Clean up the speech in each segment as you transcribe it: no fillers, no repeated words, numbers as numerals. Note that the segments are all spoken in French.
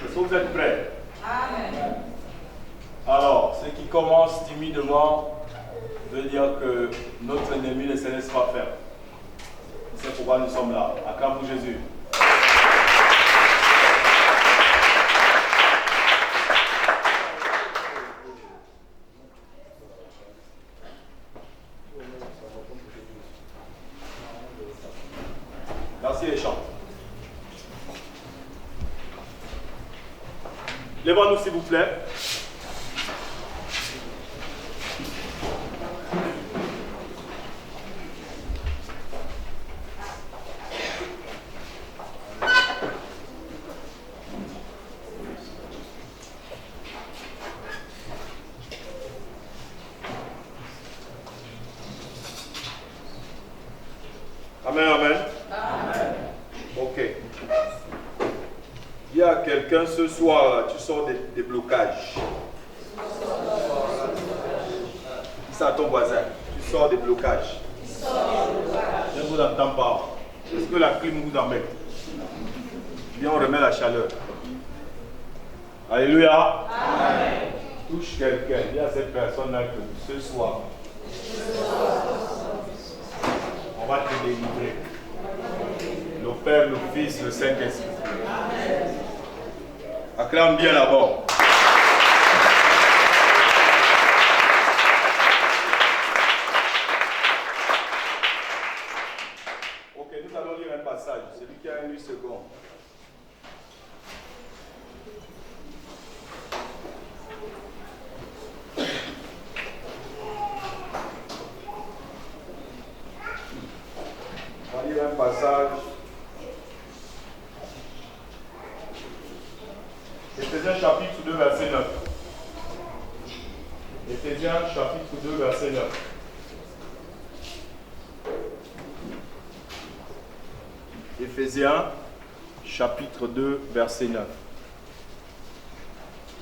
Est-ce que vous êtes prêts? Amen. Alors, ceux qui commencent timidement veut dire que notre ennemi ne se laisse pas faire. C'est pourquoi nous sommes là. Acclamons Jésus. Merci les chants. Lèvons-nous s'il vous plaît. Amen, amen. Amen. Ok. Il y a quelqu'un ce soir, tu sors des blocages. Dis ça à ton voisin. Tu sors des blocages. Je ne vous entends pas. Est-ce que la clim vous embête? Bien, on remet la chaleur. Alléluia. Amen. Touche quelqu'un. Dis à cette personne-là que ce soir, on va te délivrer. Le Père, le Fils, le Saint-Esprit. Acclame bien d'abord. Ok, nous allons lire un passage. passage. Celui qui a lu second. On va lire un passage. Éphésiens chapitre 2, verset 9. Éphésiens chapitre 2, verset 9. Éphésiens chapitre 2, verset 9.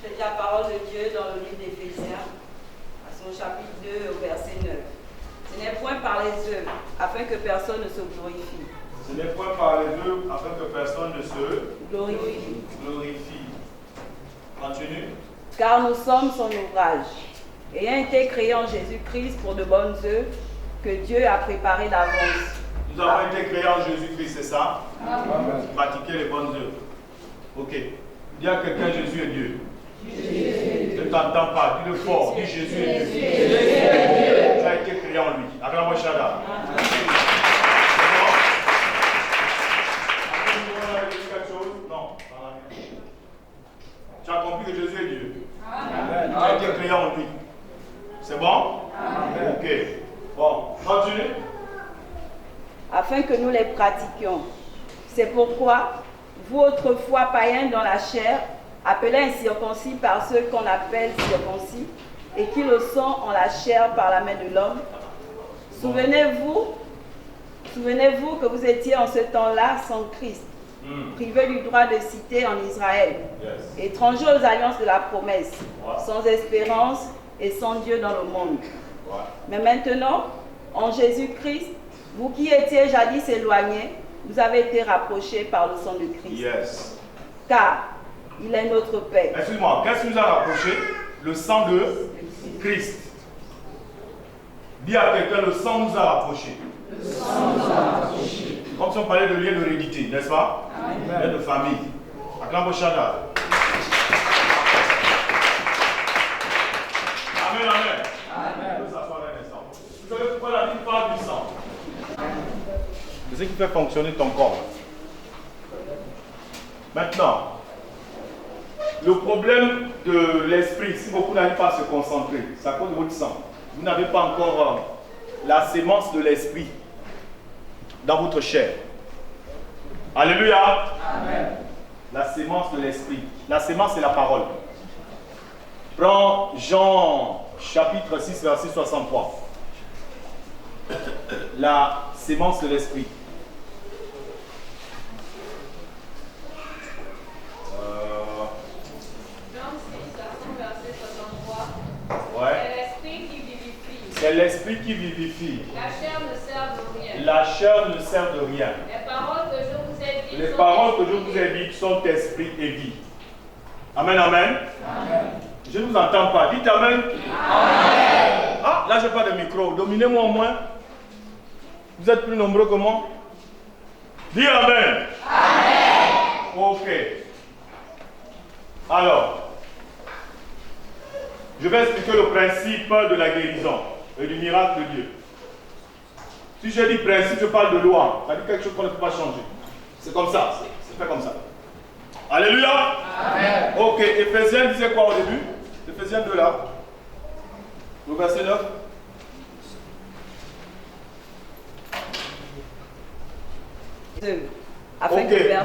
Je lis la parole de Dieu dans le livre d'Éphésiens, à son chapitre 2, au verset 9. Ce n'est point par les œuvres, afin que personne ne se glorifie. Ce n'est point par les œuvres, afin que personne ne se glorifie. Continue. Car nous sommes son ouvrage, ayant été créés en Jésus-Christ pour de bonnes œuvres que Dieu a préparées d'avance. Nous avons été créés en Jésus-Christ, c'est ça? Amen. Pratiquer les bonnes œuvres. Ok. Dis à quelqu'un, Jésus est Dieu. Je ne t'entends pas, dis-le fort, dis Jésus est Dieu. Tu as été créé en lui. Acclame-moi Shada. Non. Tu as compris que Jésus est Dieu. Amen. Tu as été créé en lui. C'est bon? Amen. Ok. Bon, continue. Afin que nous les pratiquions. C'est pourquoi, vous autrefois païens dans la chair, appelés incirconcis par ceux qu'on appelle circoncis, et qui le sont en la chair par la main de l'homme, souvenez-vous que vous étiez en ce temps-là sans Christ, privés du droit de cité en Israël, étrangers aux alliances de la promesse, sans espérance et sans Dieu dans le monde. Mais maintenant, en Jésus-Christ, vous qui étiez jadis éloignés, vous avez été rapprochés par le sang de Christ. Yes. Car il est notre paix. Excuse-moi, qu'est-ce qui nous a rapprochés? Le sang de Christ. Dis à quelqu'un, le sang nous a rapprochés. Le sang nous a rapprochés. Comme si on parlait de lien d'hérédité, n'est-ce pas? Lien de famille. Acclame Shada. Amen, amen. Amen. On peut s'asseoir un instant. Vous savez pourquoi la Bible parle du sang? C'est ce qui fait fonctionner ton corps. Maintenant, le problème de l'esprit, si beaucoup n'arrivent pas à se concentrer, c'est à cause de votre sang. Vous n'avez pas encore la sémence de l'esprit dans votre chair. Alléluia. Amen. La sémence de l'esprit. La sémence, c'est la parole. Prends Jean chapitre 6, verset 63. La sémence de l'esprit. C'est l'esprit qui vivifie. La chair ne sert de rien. La chair ne sert de rien. Les paroles que je vous ai dites, sont esprit et vie. Amen, amen. Amen. Je ne vous entends pas. Dites amen. Amen. Ah, là, je n'ai pas de micro. Dominez-moi au moins. Vous êtes plus nombreux que moi. Dis amen. Amen. Ok. Alors, je vais expliquer le principe de la guérison et du miracle de Dieu. Si je dis principe, je parle de loi. Ça dit quelque chose qu'on ne peut pas changer. C'est comme ça. C'est fait comme ça. Alléluia. Amen. Ok, Éphésiens disait quoi au début? Éphésiens 2 là. Le verset 9. Ok,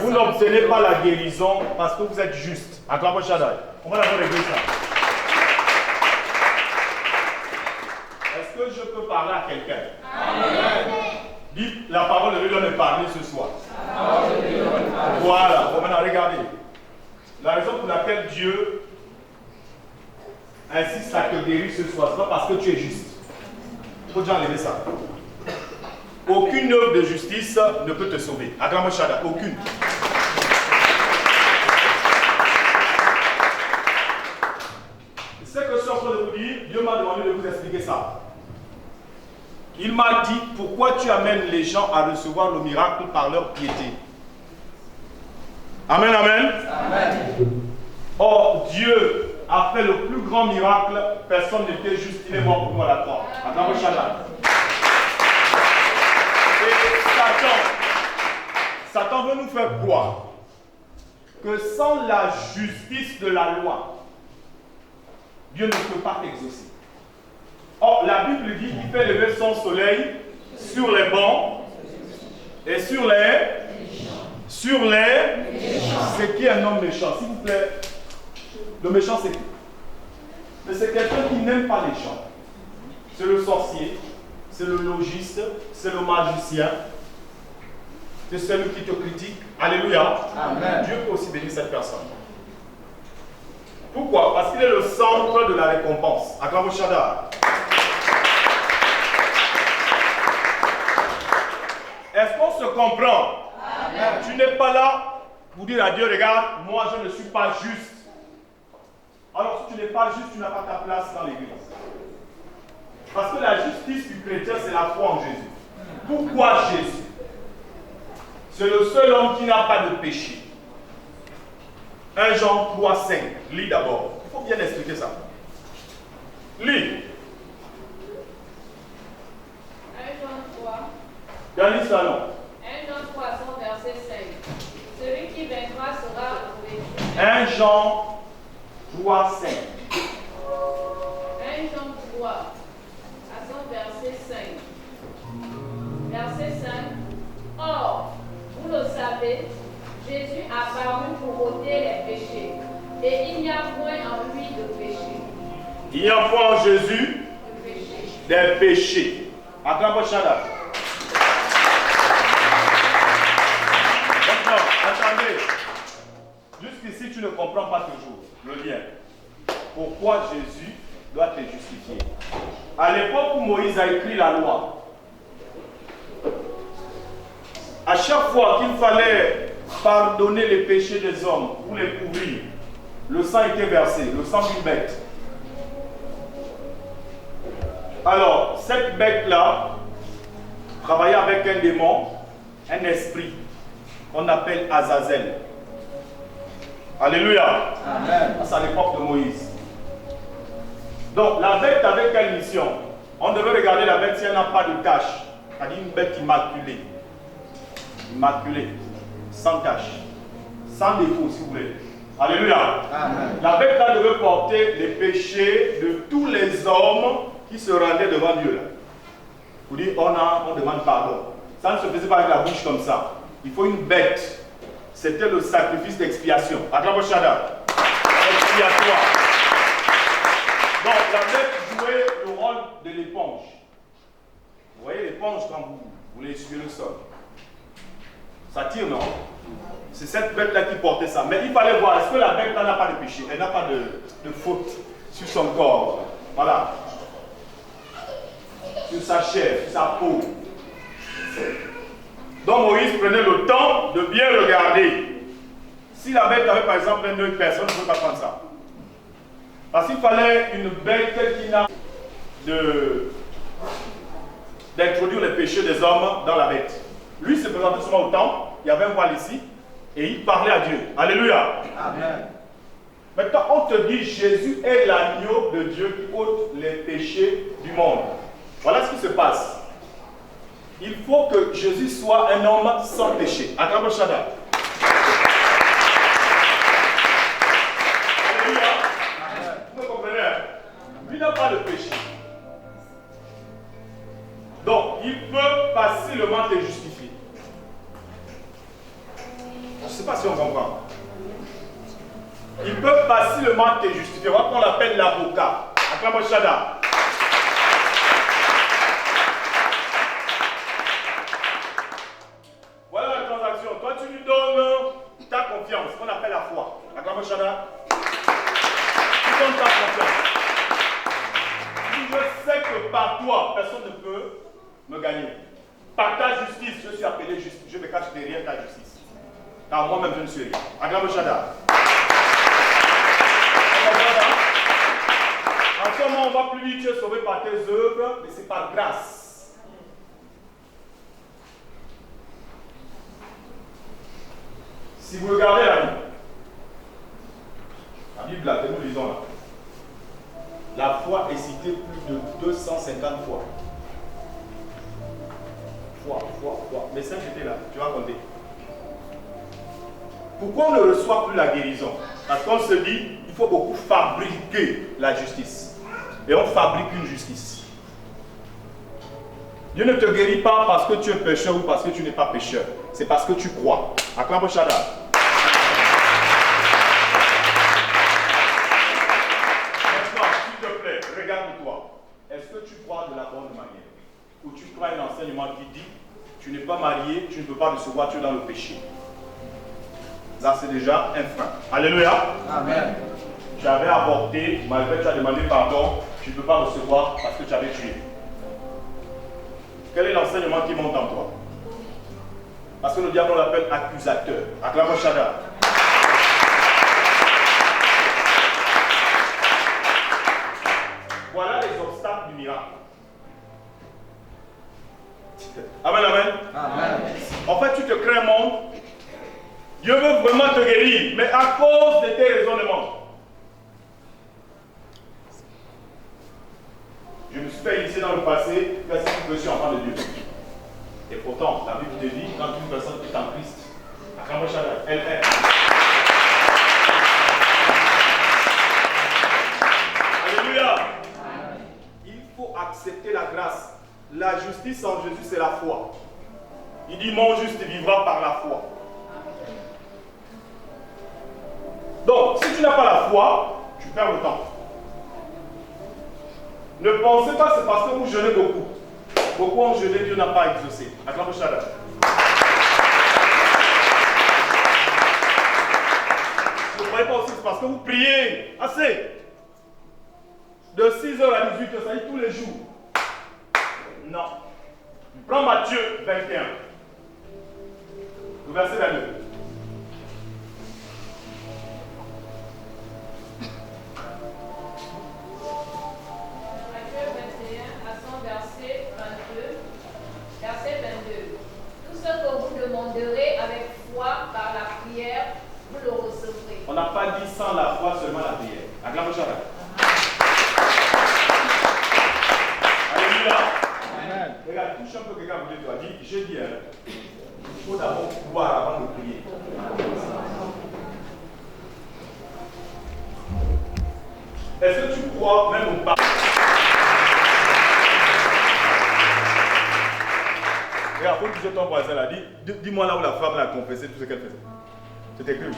vous n'obtenez pas la guérison parce que vous êtes juste. Acclame Shaddai. On va d'abord régler ça. Est-ce que je peux parler à quelqu'un? Amen. Dites, la parole de Dieu doit me parler ce soir. Voilà, bon, maintenant regardez. La raison pour laquelle Dieu insiste à te guérir ce soir, ce n'est pas parce que tu es juste. Il faut déjà enlever ça. Aucune œuvre de justice ne peut te sauver. Acclame Shaddai, aucune. C'est que je suis en train de vous dire, Dieu m'a demandé de vous expliquer ça. Il m'a dit, pourquoi tu amènes les gens à recevoir le miracle par leur piété? Amen, amen. Amen. Or, Dieu a fait le plus grand miracle. Personne n'était juste, il est mort pour nous à la croix. Acclame Shaddai. Et Satan veut nous faire croire que sans la justice de la loi, Dieu ne peut pas exaucer. Or, la Bible dit qu'il fait lever son soleil sur les bons et sur les... C'est qui un homme méchant? S'il vous plaît. Le méchant, c'est qui? Mais c'est quelqu'un qui n'aime pas les gens. C'est le sorcier, c'est le logiste, c'est le magicien, c'est celui qui te critique. Alléluia. Amen. Dieu peut aussi bénir cette personne. Pourquoi? Parce qu'il est le centre de la récompense. Acclamons Shaddai. Est-ce qu'on se comprend? Amen. Tu n'es pas là pour dire à Dieu, regarde, moi je ne suis pas juste. Alors si tu n'es pas juste, tu n'as pas ta place dans l'église. Parce que la justice du chrétien, c'est la foi en Jésus. Pourquoi Jésus? C'est le seul homme qui n'a pas de péché. 1 Jean 3, 5. Lis d'abord. Il faut bien expliquer ça. Lis. 1 Jean 3. Dans lis ça, non? 1 Jean 3, verset 5. Celui qui vaincra sera revêtu. 1 Jean 3, 5. 1 Jean 3, à son verset 5. Verset 5. Or, vous le savez, Jésus a paru pour ôter les péchés, et il n'y a point en lui de péché. Il y a point en Jésus des péchés. Acclamons Shaddai. Maintenant, attendez. Jusqu'ici, tu ne comprends pas toujours le lien. Pourquoi Jésus doit te justifier? À l'époque où Moïse a écrit la loi, à chaque fois qu'il fallait pardonner les péchés des hommes ou les couvrir, le sang était versé, le sang d'une bête. Alors, cette bête-là travaillait avec un démon, un esprit, qu'on appelle Azazel. Alléluia. Amen. C'est à l'époque de Moïse. Donc, la bête avait quelle mission? On devait regarder la bête si elle n'a pas de tache. C'est-à-dire une bête immaculée. Immaculée, sans tache, sans défaut, si vous voulez. Alléluia. Amen. La bête là devait porter les péchés de tous les hommes qui se rendaient devant Dieu. Là. Vous dites, on demande pardon. Ça ne se faisait pas avec la bouche comme ça. Il faut une bête. C'était le sacrifice d'expiation. Acclamons Shaddai. Expiatoire. Donc la bête jouait le rôle de l'éponge. Vous voyez l'éponge quand vous voulez essuyer le sol. Ça tire, non? C'est cette bête-là qui portait ça. Mais il fallait voir, est-ce que la bête-là n'a pas de péché? Elle n'a pas de faute sur son corps. Voilà. Sur sa chair, sur sa peau. Donc Moïse prenait le temps de bien regarder. Si la bête avait par exemple un œil, personne ne peut pas prendre ça. Parce qu'il fallait une bête qui n'a d'introduire les péchés des hommes dans la bête. Lui se présentait souvent au temple, il y avait un voile ici, et il parlait à Dieu. Alléluia. Amen. Maintenant, on te dit Jésus est l'agneau de Dieu qui ôte les péchés du monde. Voilà ce qui se passe. Il faut que Jésus soit un homme sans péché. Acclamons Shaddai. Alléluia. Vous me comprenez? Lui n'a pas de péché. Donc, il peut facilement te justifier. Je ne sais pas si on comprend. Il peut facilement te justifier. Voilà qu'on l'appelle l'avocat. Acclamons Shaddai. Voilà la transaction. Toi, tu lui donnes ta confiance, qu'on appelle la foi. Acclamons Shaddai. Tu donnes ta confiance. Si je sais que par toi, personne ne peut me gagner. Par ta justice, je suis appelé juste. Je me cache derrière ta justice. Car moi-même, je ne suis rien. Acclamons Shaddai. En ce moment, on va plus vite, tu es sauvé par tes œuvres, mais c'est par grâce. Si vous regardez la Bible là, que nous lisons là, la foi est citée plus de 250 fois. Foi. Mais ça, j'étais là, tu vas compter. Pourquoi on ne reçoit plus la guérison? Parce qu'on se dit, il faut beaucoup fabriquer la justice. Et on fabrique une justice. Dieu ne te guérit pas parce que tu es pécheur ou parce que tu n'es pas pécheur. C'est parce que tu crois. Acclame Shaddai. Maintenant, s'il te plaît, regarde-toi. Est-ce que tu crois de la bonne manière? Ou tu crois un enseignement qui dit, tu n'es pas marié, tu ne peux pas recevoir, tu es dans le péché. Là, c'est déjà un frein. Alléluia. Amen. Tu avais avorté, malgré que tu as demandé pardon, tu ne peux pas recevoir parce que tu avais tué. Quel est l'enseignement qui monte en toi? Parce que le diable, on l'appelle accusateur. Acclame Shaddai. Voilà les obstacles du miracle. Amen, amen. Amen. En fait, tu te crées un monde. Dieu veut vraiment te guérir, mais à cause de tes raisonnements. Je me suis fait initier dans le passé, parce que je suis enfant de Dieu. Et pourtant, la Bible te dit, quand une personne est en Christ, elle est. Alléluia. Il faut accepter la grâce. La justice en Jésus, c'est la foi. Il dit, mon juste vivra par la foi. Donc, si tu n'as pas la foi, tu perds le temps. Ne pensez pas que c'est parce que vous jeûnez beaucoup. Beaucoup ont jeûné, Dieu n'a pas exaucé. Acclame Shaddai. Ne croyez pas aussi que c'est parce que vous priez assez. De 6h à 18h, ça dit tous les jours. Non. Prends Matthieu 21. Le verset 22. Avec foi par la prière, vous le recevrez. On n'a pas dit sans la foi, seulement la prière. Acclame Shaddai. Alléluia. Amen. Regarde, touche un peu quelqu'un à côté de toi. Dis, j'ai dit, il faut d'abord croire avant de prier. Est-ce que tu crois même au pas? Regarde, faut que ton voisin là. Dis-moi là où la femme a confessé tout ce qu'elle faisait. C'est écrit.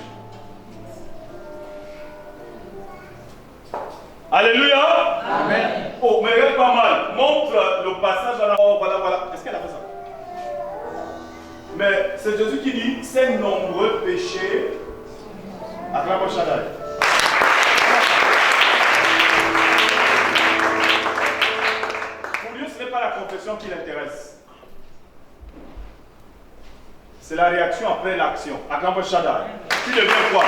Alléluia. Amen. Oh, mais regarde pas mal. Montre le passage à la... Oh, voilà. Est-ce qu'elle a fait ça? Mais c'est Jésus qui dit, ces nombreux péchés. Acclame Shaddai. Pour Dieu, ce n'est pas la confession qui l'intéresse. C'est la réaction après l'action. Acclame Shaddai. Tu deviens quoi?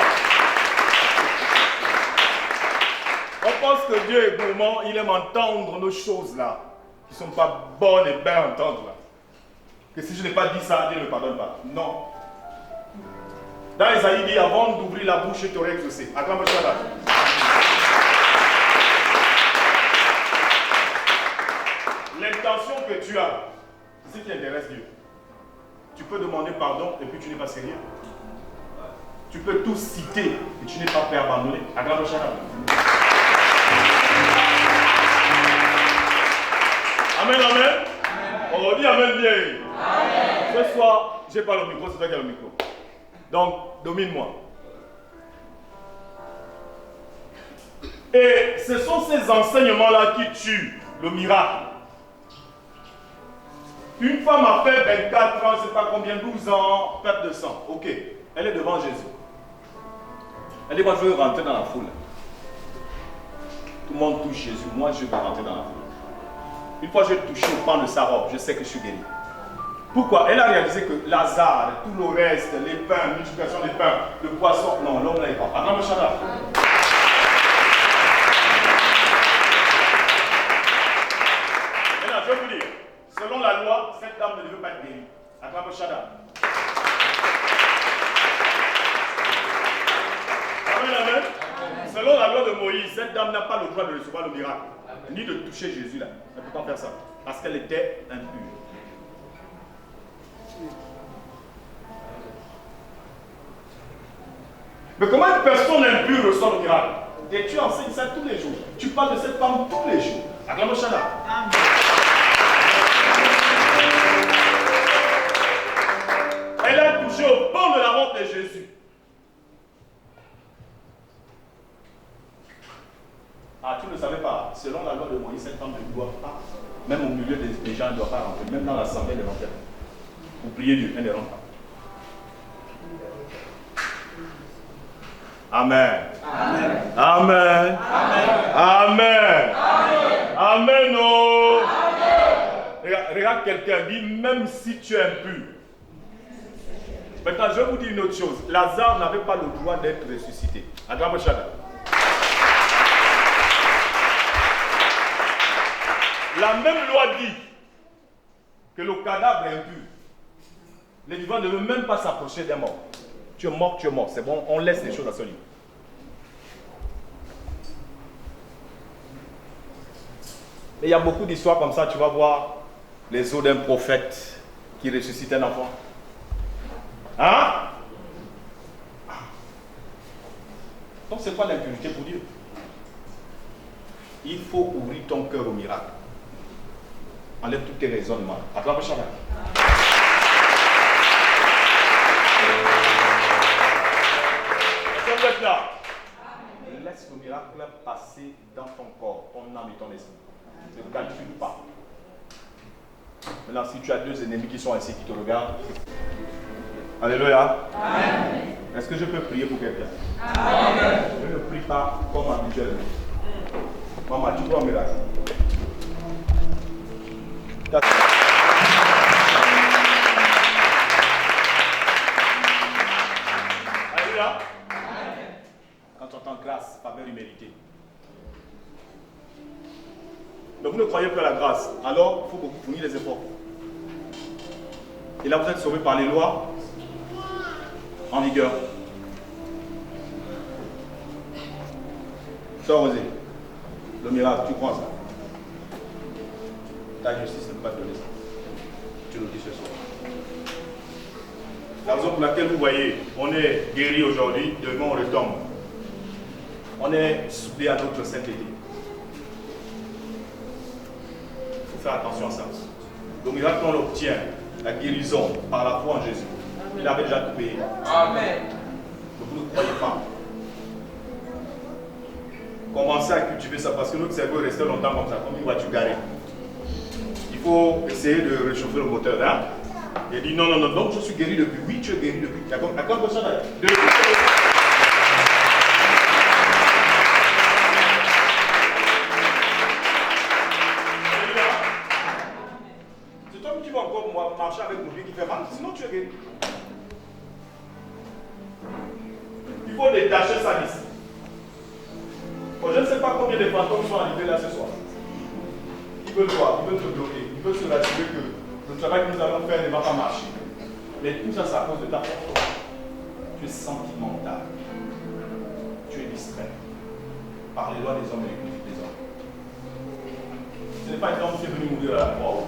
On pense que Dieu est gourmand, il aime entendre nos choses là, qui ne sont pas bonnes et bien entendre là. Que si je n'ai pas dit ça, Dieu ne me pardonne pas. Non. Dans Isaïe, il dit, avant d'ouvrir la bouche, je t'aurai exaucé. Acclame Shaddai. L'intention que tu as, c'est ce qui intéresse Dieu. Tu peux demander pardon et puis tu n'es pas sérieux. Tu peux tout citer et tu n'es pas prêt à abandonner. Acclame Shaddai. Amen, amen. On dit amen bien. Amen. Ce soir, je n'ai pas le micro, c'est toi qui as le micro. Donc, domine-moi. Et ce sont ces enseignements-là qui tuent le miracle. Une femme a fait 24 ans, je ne sais pas combien, 12 ans, perte de sang. Ok, elle est devant Jésus. Elle dit, moi je veux rentrer dans la foule. Tout le monde touche Jésus, moi je veux rentrer dans la foule. Une fois je touché au pan de sa robe, je sais que je suis guéri. Pourquoi? Elle a réalisé que Lazare, tout le reste, les pains, multiplication des pains, le poisson, non, l'homme là n'est pas. Maintenant, le Shaddai. Maintenant, je vais vous dire, selon la loi, cette dame ne devait pas être guérie. Acclame le Shaddai. Amen, amen. Selon la loi de Moïse, cette dame n'a pas le droit de recevoir le miracle, ni de toucher Jésus là. Mais pourtant faire ça, parce qu'elle était impure. Chaque personne impure reçoit le miracle. Et tu enseignes ça tous les jours. Tu parles de cette femme tous les jours. Acclame le Shana. Elle a touché au bord de la robe de Jésus. Ah, tu ne le savais pas. Selon la loi de Moïse, cette femme ne doit pas, même au milieu des gens, elle ne doit pas rentrer. Même dans l'assemblée, elle ne rentre pas. Pour prier Dieu, elle ne rentre pas. Amen. Amen. Amen. Amen. Amen. Oh. Regarde quelqu'un, dit même si tu es impur. Maintenant, je vais vous dire une autre chose. Lazare n'avait pas le droit d'être ressuscité. Acclame chacun. La même loi dit que le cadavre est impur. Les vivants ne veulent même pas s'approcher des morts. Tu es mort, tu es mort. C'est bon, on laisse les choses à ce niveau. Mais il y a beaucoup d'histoires comme ça. Tu vas voir les os d'un prophète qui ressuscite un enfant. Hein? Donc c'est quoi l'impunité pour Dieu? Il faut ouvrir ton cœur au miracle. Enlève tous tes raisonnements. Acclame chacun. Est-ce que vous êtes là? Laisse le miracle passer dans ton corps, ton âme et ton esprit. Ne calcule pas. Maintenant, si tu as deux ennemis qui sont assis, qui te regardent. Alléluia. Amen. Est-ce que je peux prier pour quelqu'un? Amen. Je ne prie pas comme habituellement. Maman, tu vois un miracle. Alléluia. Quand tu entends grâce, faveur imméritée. Mais vous ne croyez pas à la grâce, alors il faut beaucoup fournir les efforts. Et là, vous êtes sauvés par les lois en vigueur. Sors Osé, le miracle, tu crois ça? Ta justice ne peut pas te donner ça. Tu le dis ce soir. La raison pour laquelle vous voyez, on est guéri aujourd'hui, demain on retombe. On est soudé à notre sainteté. Il faut faire attention à ça. Le miracle on l'obtient, la guérison, par la foi en Jésus. Il avait déjà tout payé. Amen. Donc vous ne croyez pas. Commencez à cultiver ça parce que notre cerveau est resté longtemps comme ça, comme une voiture garée. Il faut essayer de réchauffer le moteur. Hein? Et il dit non, non, non, donc je suis guéri depuis. Oui, tu es guéri depuis. D'accord? D'accord, ça là. C'est toi qui vas encore marcher avec mon pied qui fait mal, sinon tu es guéri. Il faut détacher ça d'ici. Bon, je ne sais pas combien de fantômes sont arrivés là ce soir. Ils veulent voir, ils veulent te bloquer, ils veulent se rassurer que le travail que nous allons faire ne va pas marcher. Mais tout ça, c'est à cause de ta personne. Tu es sentimental. Tu es distrait par les lois des hommes et les critiques des hommes. Ce n'est pas un homme qui est venu mourir à la croix.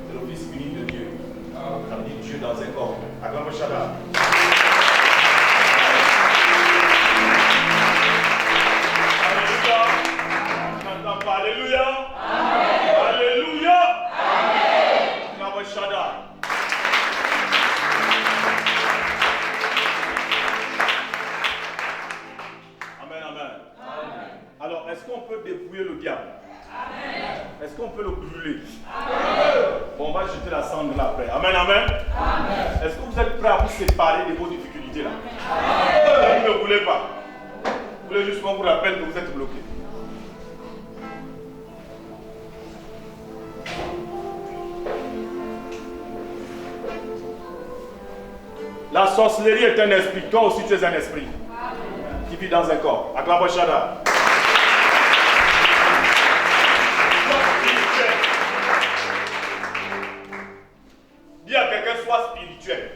C'est le Fils unique de Dieu. Ça veut dire Dieu dans un corps. Acclame le Shaddai. Alléluia. Amen. Alléluia. Amen. Amen, amen. Alors, est-ce qu'on peut dépouiller le diable? Amen. Est-ce qu'on peut le brûler? Amen. Bon, on va jeter la cendre là après. Amen, amen. Amen. Est-ce que vous êtes prêts à vous séparer de vos difficultés là? Amen. Vous ne voulez pas. Vous voulez juste qu'on vous rappelle que vous êtes bloqué. La sorcellerie est un esprit. Toi aussi, tu es un esprit. Amen. Qui vit dans un corps. Acclame Shada. Dis à quelqu'un, sois spirituel.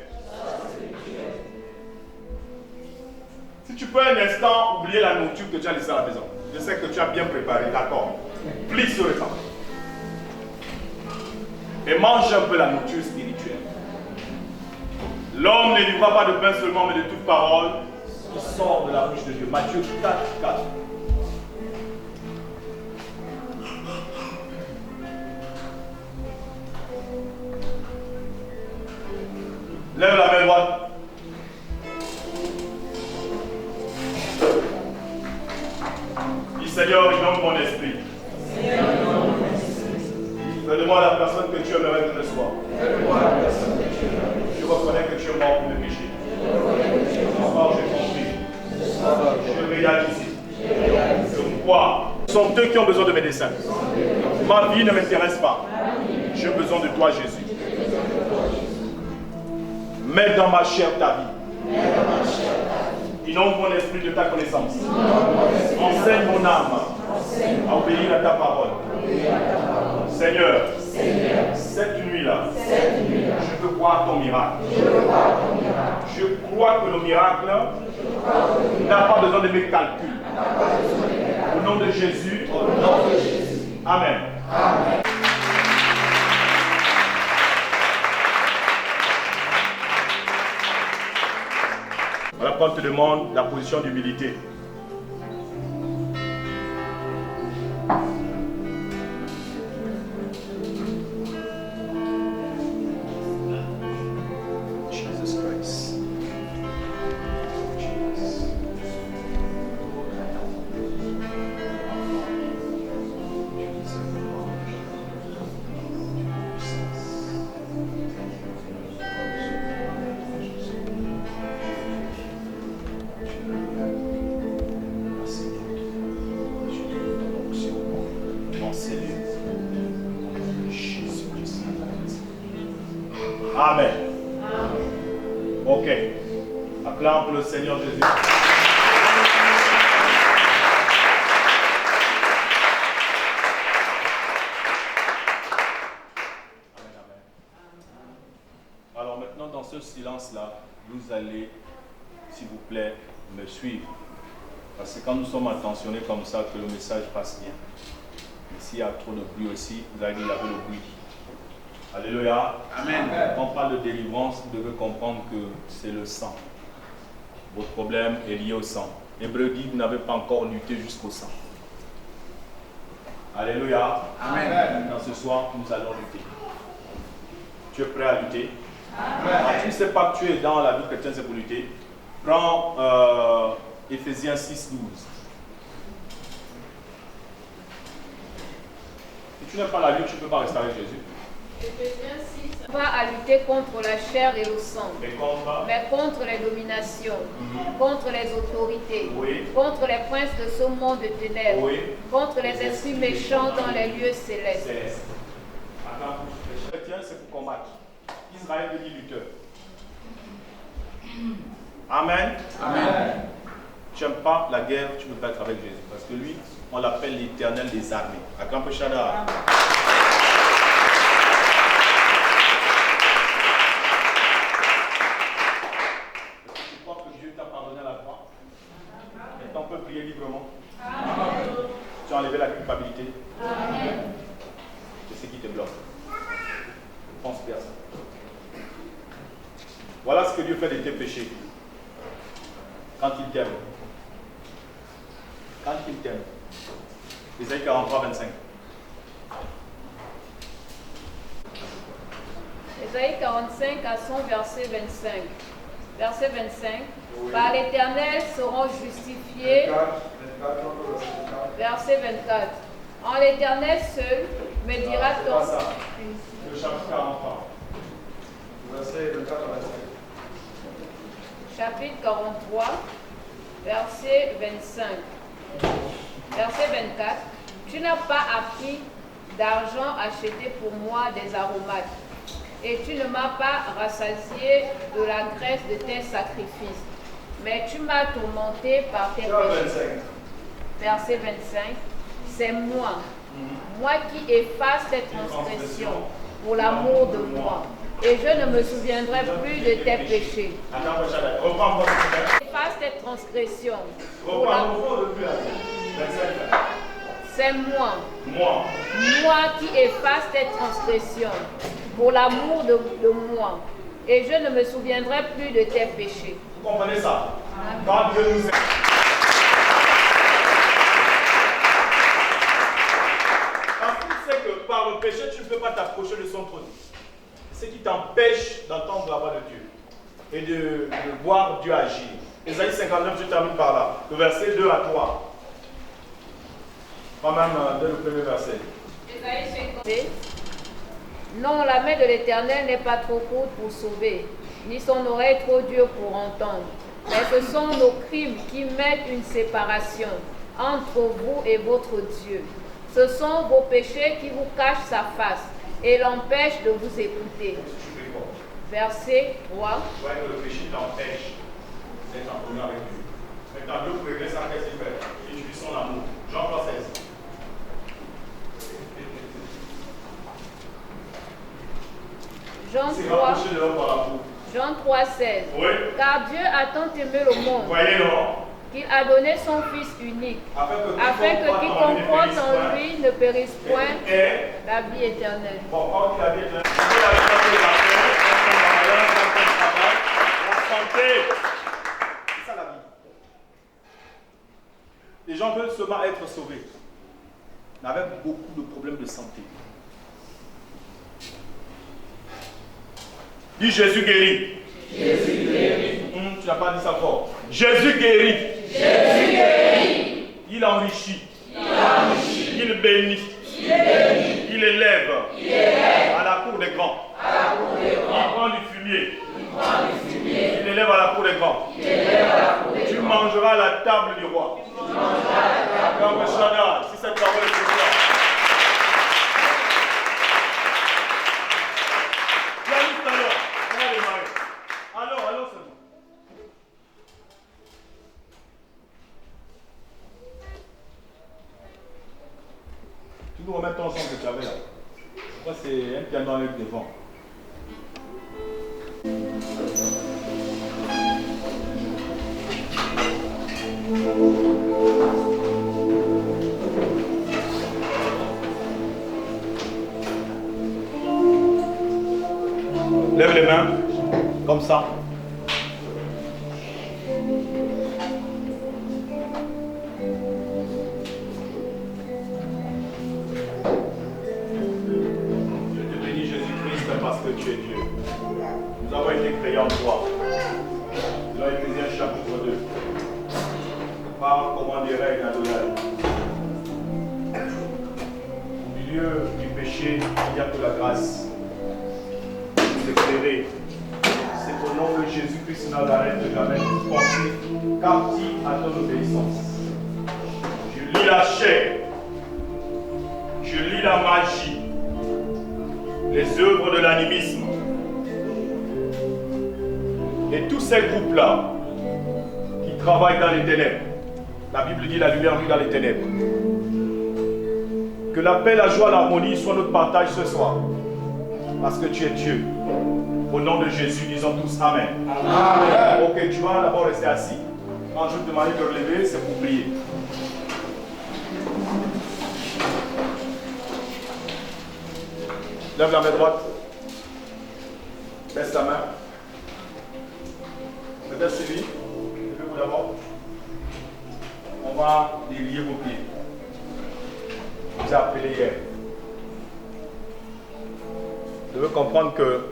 Si tu peux un instant oublier la nourriture que tu as laissée à la maison. Je sais que tu as bien préparé, d'accord. Plie sur le temps. Et mange un peu la nourriture spirituelle. L'homme ne vivra pas de pain seulement, mais de toute parole qui sort de la bouche de Dieu. Matthieu 4, 4. Lève la main droite. Dis Seigneur, inonde mon esprit. Donne-moi la personne que tu aimerais que je sois. Je reconnais que tu es mort pour le péché. Ce soir, j'ai compris. Je réalise. Je crois. Ce sont eux qui ont besoin de médecins. Ma vie ne m'intéresse pas. J'ai besoin de toi, Jésus. Mets dans ma chair ta vie. Inonde mon esprit de ta connaissance. Enseigne mon âme à obéir à ta parole. Seigneur, cette nuit-là, je veux voir ton miracle. Je crois que le miracle n'a pas besoin de mes calculs. Au nom de Jésus. Amen. Voilà quand on te demande la position d'humilité. Jesus Christ. Amen. Ok. Acclame pour le Seigneur Jésus. Amen. Alors maintenant, dans ce silence-là, vous allez, s'il vous plaît, me suivre. Parce que quand nous sommes attentionnés comme ça, que le message passe bien. Mais s'il y a trop de bruit aussi, vous allez dire il y avait le bruit. Alléluia. Amen. Quand on parle de délivrance, vous devez comprendre que c'est le sang. Votre problème est lié au sang. Hébreu dit, vous n'avez pas encore lutté jusqu'au sang. Alléluia. Amen. Dans ce soir, nous allons lutter. Tu es prêt à lutter? Amen. Tu ne sais pas que tu es dans la vie chrétienne, c'est pour lutter. Prends Éphésiens 6, 12. Si tu n'aimes pas la lutte, tu ne peux pas rester avec Jésus. Éphésiens 6. Pas à lutter contre la chair et le sang, mais contre les dominations, contre les autorités, contre les princes de ce monde de ténèbres, contre les esprits méchants dans les lieux célestes. Les chrétiens, c'est pour combattre. Israël devient lutteur. Amen. Amen. Tu n'aimes pas la guerre, tu ne peux pas être avec Jésus. Parce que lui, on l'appelle l'Éternel des armées. Acclampe Shada. On peut prier librement. Amen. Tu as enlevé la culpabilité. Amen. C'est ce qui te bloque. Ne pense plus à ça. Voilà ce que Dieu fait de tes péchés. Quand il t'aime. Quand il t'aime. Ésaïe 43, 25. Ésaïe 45 à son verset 25. Verset 25. Par l'Éternel seront justifiés. Verset 24. En l'Éternel seul me dira-t-on. Le chapitre 43. Verset 24 à 25. Chapitre 43, verset 25. Verset 24. Tu n'as pas appris d'argent acheté pour moi des aromates, et tu ne m'as pas rassasié de la graisse de tes sacrifices, mais tu m'as tourmenté par tes péchés. Verset 25. C'est moi, moi qui efface tes transgressions pour l'amour de moi, et je ne me souviendrai plus de tes péchés. Efface tes transgressions pour l'amour de moi. C'est moi, moi qui efface tes transgressions pour l'amour de moi, et je ne me souviendrai plus de tes péchés. Vous comprenez ça? Quand Dieu nous aime. Parce qu'il sait que par le péché, tu ne peux pas t'approcher de son trône. C'est ce qui t'empêche d'entendre la voix de Dieu et de voir Dieu agir. Ésaïe 59, je termine par là. Le verset 2 à 3. Quand même, dès le premier verset. Ésaïe 59. Non, la main de l'Éternel n'est pas trop courte pour sauver, ni son oreille trop dure pour entendre. Mais ce sont nos crimes qui mettent une séparation entre vous et votre Dieu. Ce sont vos péchés qui vous cachent sa face et l'empêchent de vous écouter. Verset 3. Tu vois que le péché t'empêche d'être en communion avec Dieu. Maintenant, Dieu pour régler ça, qu'est-ce qu'il fait? Il utilise son amour. Jean 3,16. Jean 3,16. Oui. Car Dieu a tant aimé le monde. Voyez, non? Qu'il a donné son Fils unique, afin que quiconque croit en lui ne périsse point la vie éternelle. Bon, quand il a dit la santé, c'est ça la vie. Les gens veulent seulement être sauvés, mais avec beaucoup de problèmes de santé. Dis Jésus guérit. Jésus guérit. Tu n'as pas dit ça fort. Jésus guérit. Jésus guérit. Il enrichit. Il bénit. Il élève. À la cour des grands. Il prend du fumier. Il élève à la cour des grands. Tu mangeras à la table du roi. Si cette parole est pour toi. Alors, c'est bon. Tu nous remets ton son que tu avais là. Ça, c'est un piano avec des vents. Lève les mains, comme ça. Tu es Dieu. Nous avons été créés en toi. Dans Éphésiens chapitre 2. Par comment des règles Adonai. Au milieu du péché, il n'y a que la grâce. Nous éclairer. C'est au nom de Jésus-Christ Nazareth que j'amène toute pensée captive à ton obéissance. Je lis la chair. Je lis la magie. Les œuvres de l'animisme et tous ces groupes-là qui travaillent dans les ténèbres. La Bible dit la lumière vit dans les ténèbres. Que la paix, la joie, l'harmonie soient notre partage ce soir. Parce que tu es Dieu. Au nom de Jésus, disons tous Amen. Amen. Ok, tu vas d'abord rester assis. Quand je te demande de relever, c'est pour prier. Lève la main droite. Baisse ta main. Peut-être celui. Levez-vous d'abord. On va délier vos pieds. Je vous ai appelé hier. Je veux comprendre que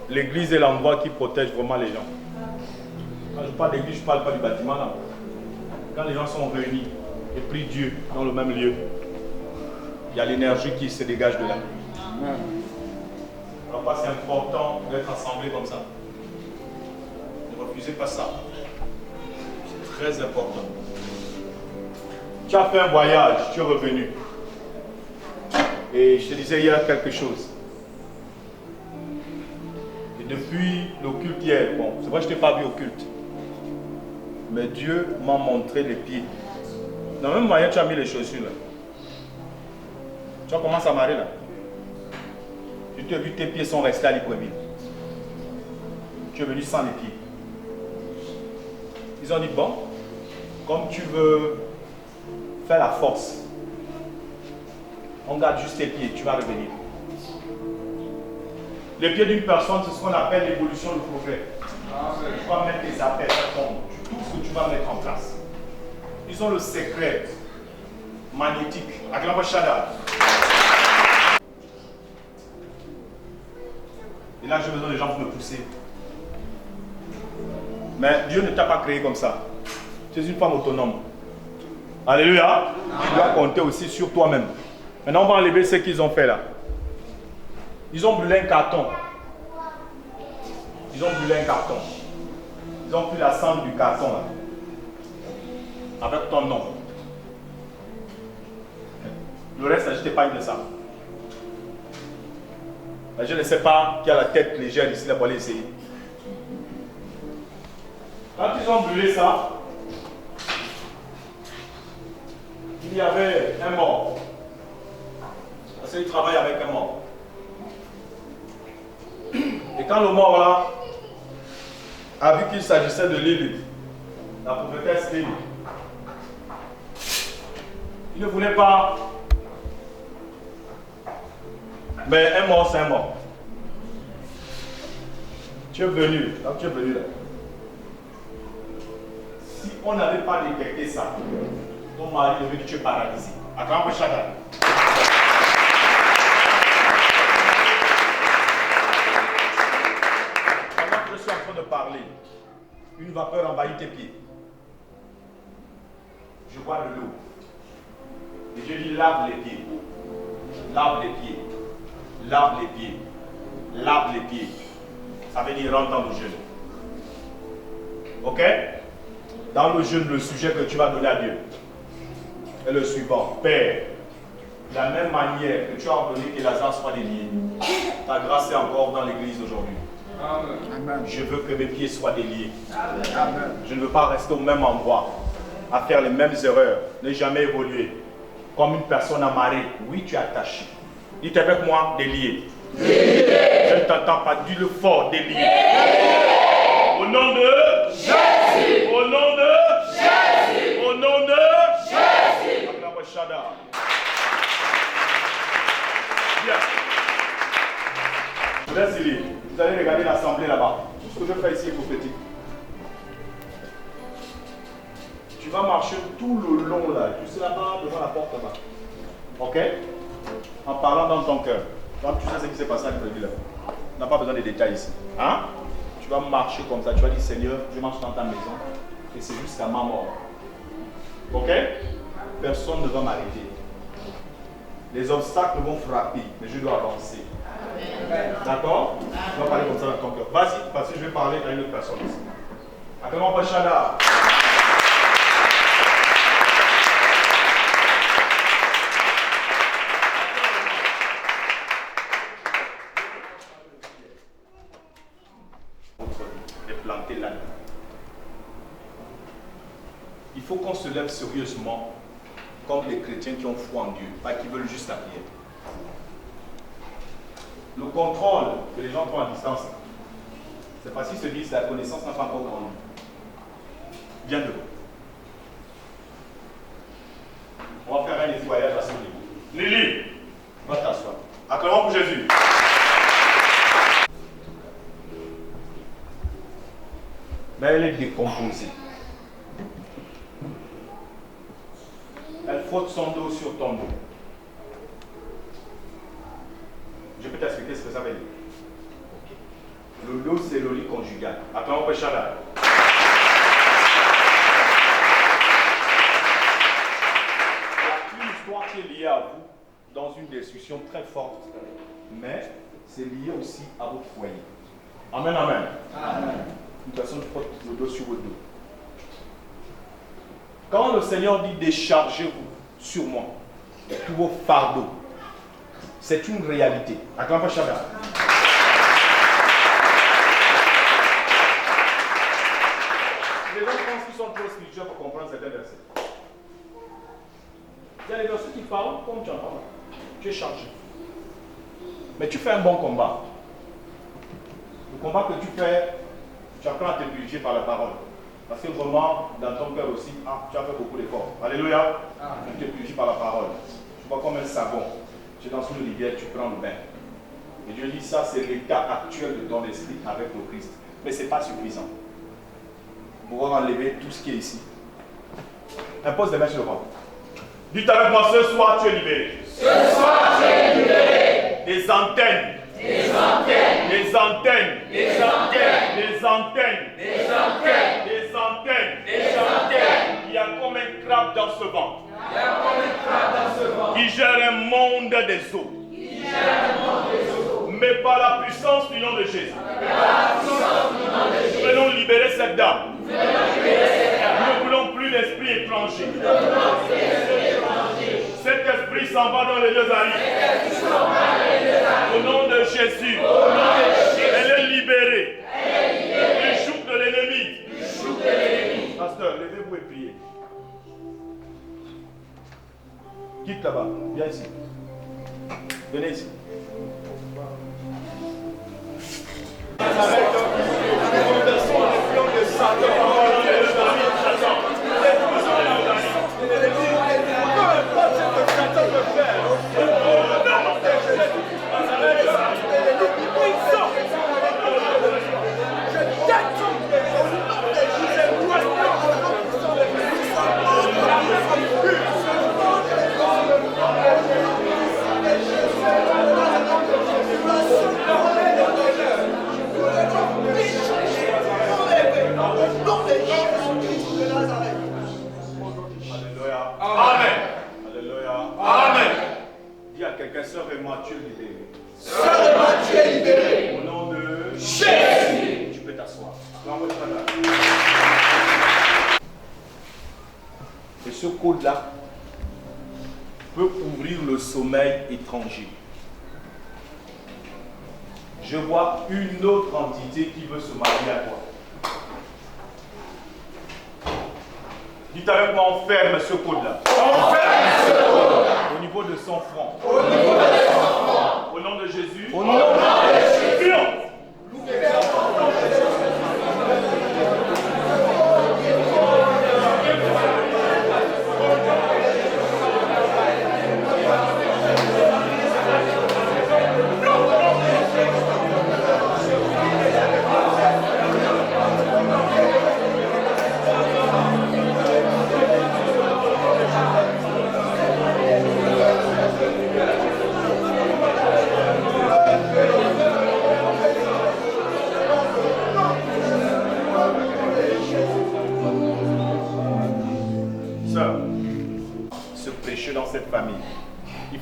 l'église est l'endroit qui protège vraiment les gens. Quand je parle d'église, je ne parle pas du bâtiment là. Quand les gens sont réunis et prient Dieu dans le même lieu, il y a l'énergie qui se dégage de là. Alors c'est important d'être assemblés comme ça. Ne refusez pas ça. C'est très important. Tu as fait un voyage, tu es revenu. Et je te disais hier quelque chose. Et depuis le culte hier, bon, c'est vrai que je ne t'ai pas vu au culte. Mais Dieu m'a montré les pieds. Dans le même moyen, tu as mis les chaussures là. Tu vois comment ça marrer là? Je t'ai vu, tes pieds sont restés à l'imprévu. Tu es venu sans les pieds. Ils ont dit, bon, comme tu veux faire la force, on garde juste tes pieds, tu vas revenir. Les pieds d'une personne, c'est ce qu'on appelle l'évolution du progrès. Tu vas mettre tes appels, tout ce que tu vas mettre en place. Ils ont le secret magnétique. Acclame Shada. Et là, j'ai besoin des gens pour me pousser. Mais Dieu ne t'a pas créé comme ça. Tu es une femme autonome. Alléluia. Tu dois compter aussi sur toi-même. Maintenant, on va enlever ce qu'ils ont fait là. Ils ont brûlé un carton. Ils ont brûlé un carton. Ils ont pris la cendre du carton là. Avec ton nom. Le reste, je t'épargne de ça. Je ne sais pas qui a la tête légère ici, là, pour aller essayer. Quand ils ont brûlé ça, il y avait un mort. Parce qu'ils travaillent avec un mort. Et quand le mort là a vu qu'il s'agissait de Lily, la prophétesse Lily, il ne voulait pas. Mais un mort, c'est un mort. Tu es venu, là tu es venu là. Si on n'avait pas détecté ça, ton mari devait que tu es paralysé. Acclame chacun. Pendant que je suis en train de parler, une vapeur envahit tes pieds. Je vois de l'eau. Et je dis lave les pieds. Lave les pieds. Lave les pieds. Lave les pieds. Ça veut dire rentre dans le jeûne. Ok? Dans le jeûne, le sujet que tu vas donner à Dieu est le suivant. Père, de la même manière que tu as ordonné que Lazare soit délié, ta grâce est encore dans l'église aujourd'hui. Amen. Je veux que mes pieds soient déliés. Amen. Je ne veux pas rester au même endroit, à faire les mêmes erreurs, ne jamais évoluer. Comme une personne amarrée. Oui, tu es attaché. Dites avec moi, délié. Je ne t'entends pas, dis-le fort, délié. Au nom de Jésus. Au nom de Jésus. Au nom de Jésus. Bien. Je vous laisse lire. Vous allez regarder l'assemblée là-bas. Tout ce que je fais ici est prophétique. Tu vas marcher tout le long là. Tu sais là-bas, devant la porte là-bas. Ok? En parlant dans ton cœur. Quand tu sais ce qui s'est passé avec le ville, on n'a pas besoin de détails ici. Hein? Tu vas marcher comme ça. Tu vas dire Seigneur, je marche dans ta maison. Et c'est jusqu'à ma mort. Ok? Personne ne va m'arrêter. Les obstacles vont frapper, mais je dois avancer. D'accord? Tu vas parler comme ça dans ton cœur. Vas-y, parce que je vais parler à une autre personne ici. Appelle-moi Pachada. Il faut qu'on se lève sérieusement comme les chrétiens qui ont foi en Dieu, pas qui veulent juste la prière. Le contrôle que les gens font à distance, c'est parce qu'ils se disent que la connaissance n'a pas encore grandi. Viens de vous. On va faire un nettoyage à ce niveau. Lily, va t'asseoir. Acclamons pour Jésus. Mais elle est décomposée. Elle frotte son dos sur ton dos. Je peux t'expliquer ce que ça veut dire. Le dos, c'est le lit conjugal. Attends, on peut chanter. Il y a une histoire qui est liée à vous dans une discussion très forte, mais c'est lié aussi à votre foyer. Amen, amen. Amen. Une personne frotte le dos sur votre dos. Quand le Seigneur dit déchargez-vous sur moi, tous vos fardeaux, c'est une réalité. Acclame pas Shabbat. Les gens pensent qu'ils sont trop spirituels pour comprendre certains versets. Il y a des versets qui parlent comme tu entends. Tu es chargé. Mais tu fais un bon combat. Le combat que tu fais, tu apprends à te purifier par la parole. Parce que vraiment, dans ton cœur aussi, tu as fait beaucoup d'efforts. Alléluia. Tu te purifies par la parole. Tu vois comme un savon. Tu es dans une rivière, tu prends le bain. Et Dieu dit ça, c'est l'état actuel de ton esprit avec le Christ. Mais ce n'est pas suffisant. Pour enlever tout ce qui est ici. Impose les mains sur le ventre. Dites avec moi, ce soir tu es libéré. Ce soir tu es libéré. Des antennes. Des antennes. Des antennes. Des antennes. Des antennes. Des antennes. Des antennes. Des antennes. Il y a comme un crabe dans ce ventre. Il y a comme un crabe dans ce ventre. Qui gère un monde des eaux. Qui gère un monde des eaux. Mais par la puissance du nom de Jésus. Par la puissance du nom de Jésus. Nous venons libérer cette dame. Nous venons libérer cette dame. Nous ne voulons plus l'esprit étranger. Nous ne voulons plus l'esprit étranger. Cet esprit s'en va dans les lieux arides. Cet esprit s'en va dans les lieux arides. Au nom de Jésus. Au nom de Jésus. Elle est libérée. Elle est libérée. Du joug de l'ennemi. Du joug de l'ennemi. Pasteur, levez-vous et priez. Quitte là-bas. Viens ici. Venez ici. Sœur et moi, tu es libéré. Sœur et moi, tu es libéré. Au nom de Jésus. Tu peux t'asseoir. Et ce code-là peut ouvrir le sommeil étranger. Je vois une autre entité qui veut se marier à toi. Dites avec moi, on ferme ce code-là. On ferme ce code-là. Au niveau de son front. Au niveau de son front. Au nom de Jésus. Au nom de Jésus.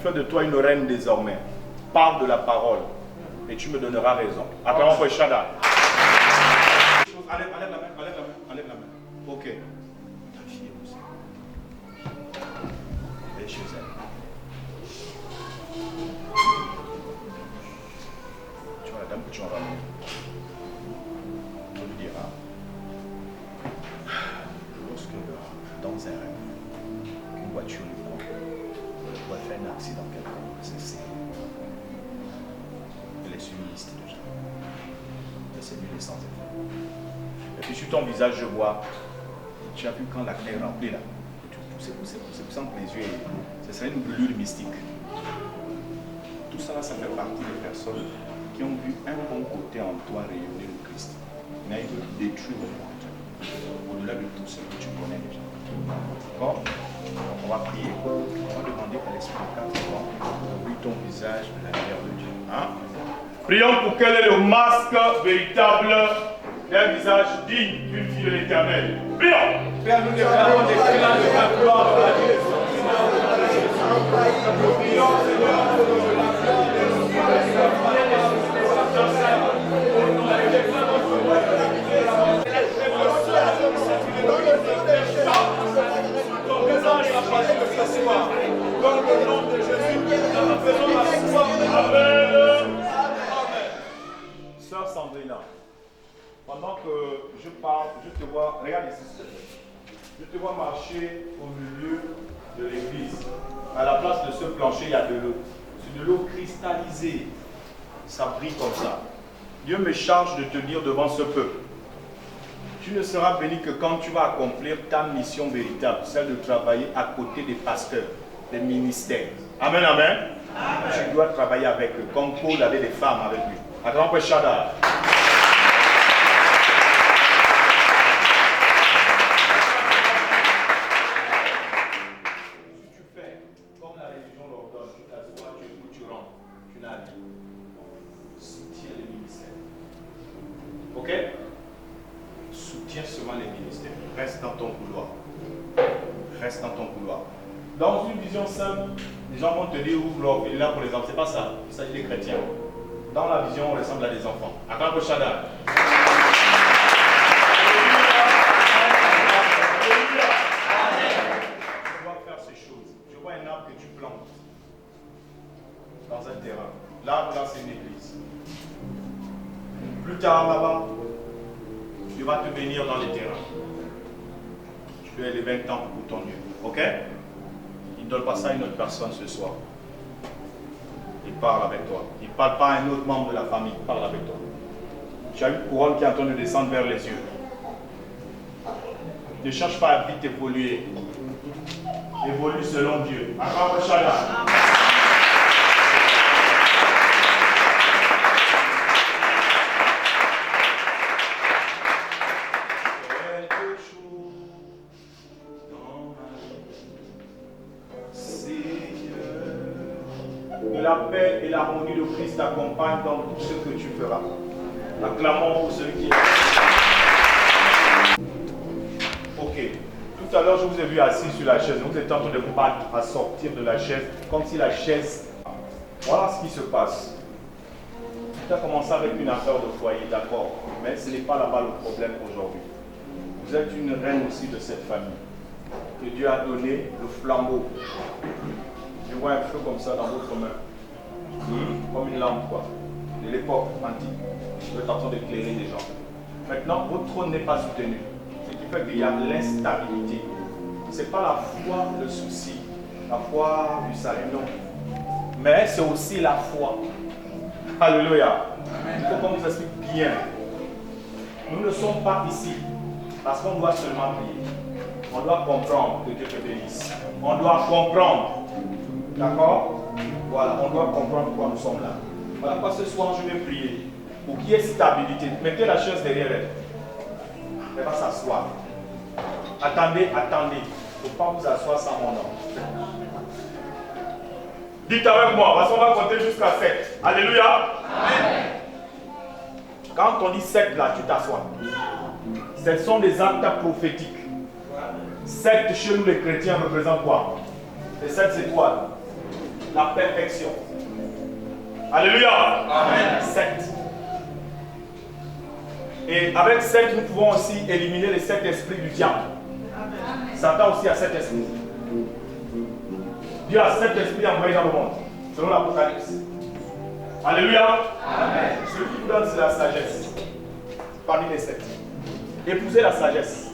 De toi une reine désormais. Parle de la parole et tu me donneras raison. Attends, on peut Shada. Enlève la main, enlève la main, enlève la main. Ok. Ta fille aussi. Elle est chez elle. Tu vois la dame que tu en vas voir. On lui dira. Lorsque dans un rêve, une voiture lui prend. Elle va faire un accident quelconque, c'est elle est sur une liste déjà. Et c'est nul et sans effet. Et puis sur ton visage, je vois, tu as vu quand l'acné est rempli là. Tu pousses que les yeux, ce serait une brûlure mystique. Tout ça là, ça fait partie des personnes qui ont vu un bon côté en toi rayonner le Christ. Mais il veut détruire le monde. Au-delà de tout ce que tu connais déjà. D'accord? On va prier. On va demander à l'Esprit de d'ouvrir ton visage de la lumière de Dieu. Hein? Prions pour quel est le masque véritable d'un visage digne d'une fille de l'Éternel. Prions! Père, nous déclarons des plans de ta gloire de la vie. Nous prions, Seigneur, pour que la gloire de dans le nom de Jésus, nous faisons asseoir. Amen. Sœur Sandrina, pendant que je parle, je te vois, regarde ici, je te vois marcher au milieu de l'église. À la place de ce plancher, il y a de l'eau. C'est de l'eau cristallisée. Ça brille comme ça. Dieu me charge de te dire devant ce peuple. Tu ne seras béni que quand tu vas accomplir ta mission véritable, celle de travailler à côté des pasteurs, des ministères. Amen, amen. Tu dois travailler avec eux, comme Paul avait des femmes avec lui. Attends, on Shaddai. Ok? Soutiens seulement les ministères. Reste dans ton couloir. Reste dans ton couloir. Dans une vision simple, les gens vont te dire ouvre l'orphelinat là pour les enfants. C'est pas ça. Il s'agit des chrétiens. Dans la vision, on ressemble à des enfants. Acclame Shaddai. Tu dois faire ces choses. Je vois un arbre que tu plantes dans un terrain. L'arbre là, c'est une église. Plus tard là-bas, Dieu va te bénir dans les terrains. Tu as les 20 ans pour ton Dieu. Ok? Il ne donne pas ça à une autre personne ce soir. Il parle avec toi. Il ne parle pas à un autre membre de la famille. Il parle avec toi. Tu as une couronne qui est en train de descendre vers les yeux. Ne cherche pas à vite évoluer. Évolue selon Dieu. Acclame Shaddai. La paix et l'harmonie de Christ t'accompagnent dans tout ce que tu feras. Acclamons pour celui qui est. Ok. Tout à l'heure, je vous ai vu assis sur la chaise. Vous êtes en train de vous battre à sortir de la chaise, comme si la chaise. Voilà ce qui se passe. Tu as commencé avec une affaire de foyer, d'accord. Mais ce n'est pas là-bas le problème aujourd'hui. Vous êtes une reine aussi de cette famille. Que Dieu a donné le flambeau. Je vois un feu comme ça dans votre main. Comme une lampe, quoi. De l'époque antique. Vous êtes en train d'éclairer les gens. Maintenant, votre trône n'est pas soutenu. Ce qui fait qu'il y a l'instabilité. Ce n'est pas la foi le souci. La foi du salut, non. Mais c'est aussi la foi. Alléluia. Il faut qu'on nous explique bien. Nous ne sommes pas ici parce qu'on doit seulement prier. On doit comprendre que Dieu te bénisse. On doit comprendre. D'accord? Voilà, on doit comprendre pourquoi nous sommes là. Voilà pourquoi ce soir je vais prier. Pour qu'il y ait stabilité. Mettez la chaise derrière elle. Elle va s'asseoir. Attendez, attendez. Il ne faut pas vous asseoir sans mon nom. Dites avec moi, parce qu'on va compter jusqu'à 7. Alléluia. Amen. Quand on dit 7 là, tu t'assois. Ce sont des actes prophétiques. 7 chez nous les chrétiens représentent quoi? Les 7 étoiles. La perfection. Alléluia. Amen. 7. Et avec 7, nous pouvons aussi éliminer les 7 esprits du diable. Amen. Satan aussi a 7 esprits. Dieu a 7 esprits envoyés dans le monde, selon l'Apocalypse. Alléluia. Amen. Ce qui vous donne, c'est la sagesse. Parmi les 7. Épousez la sagesse,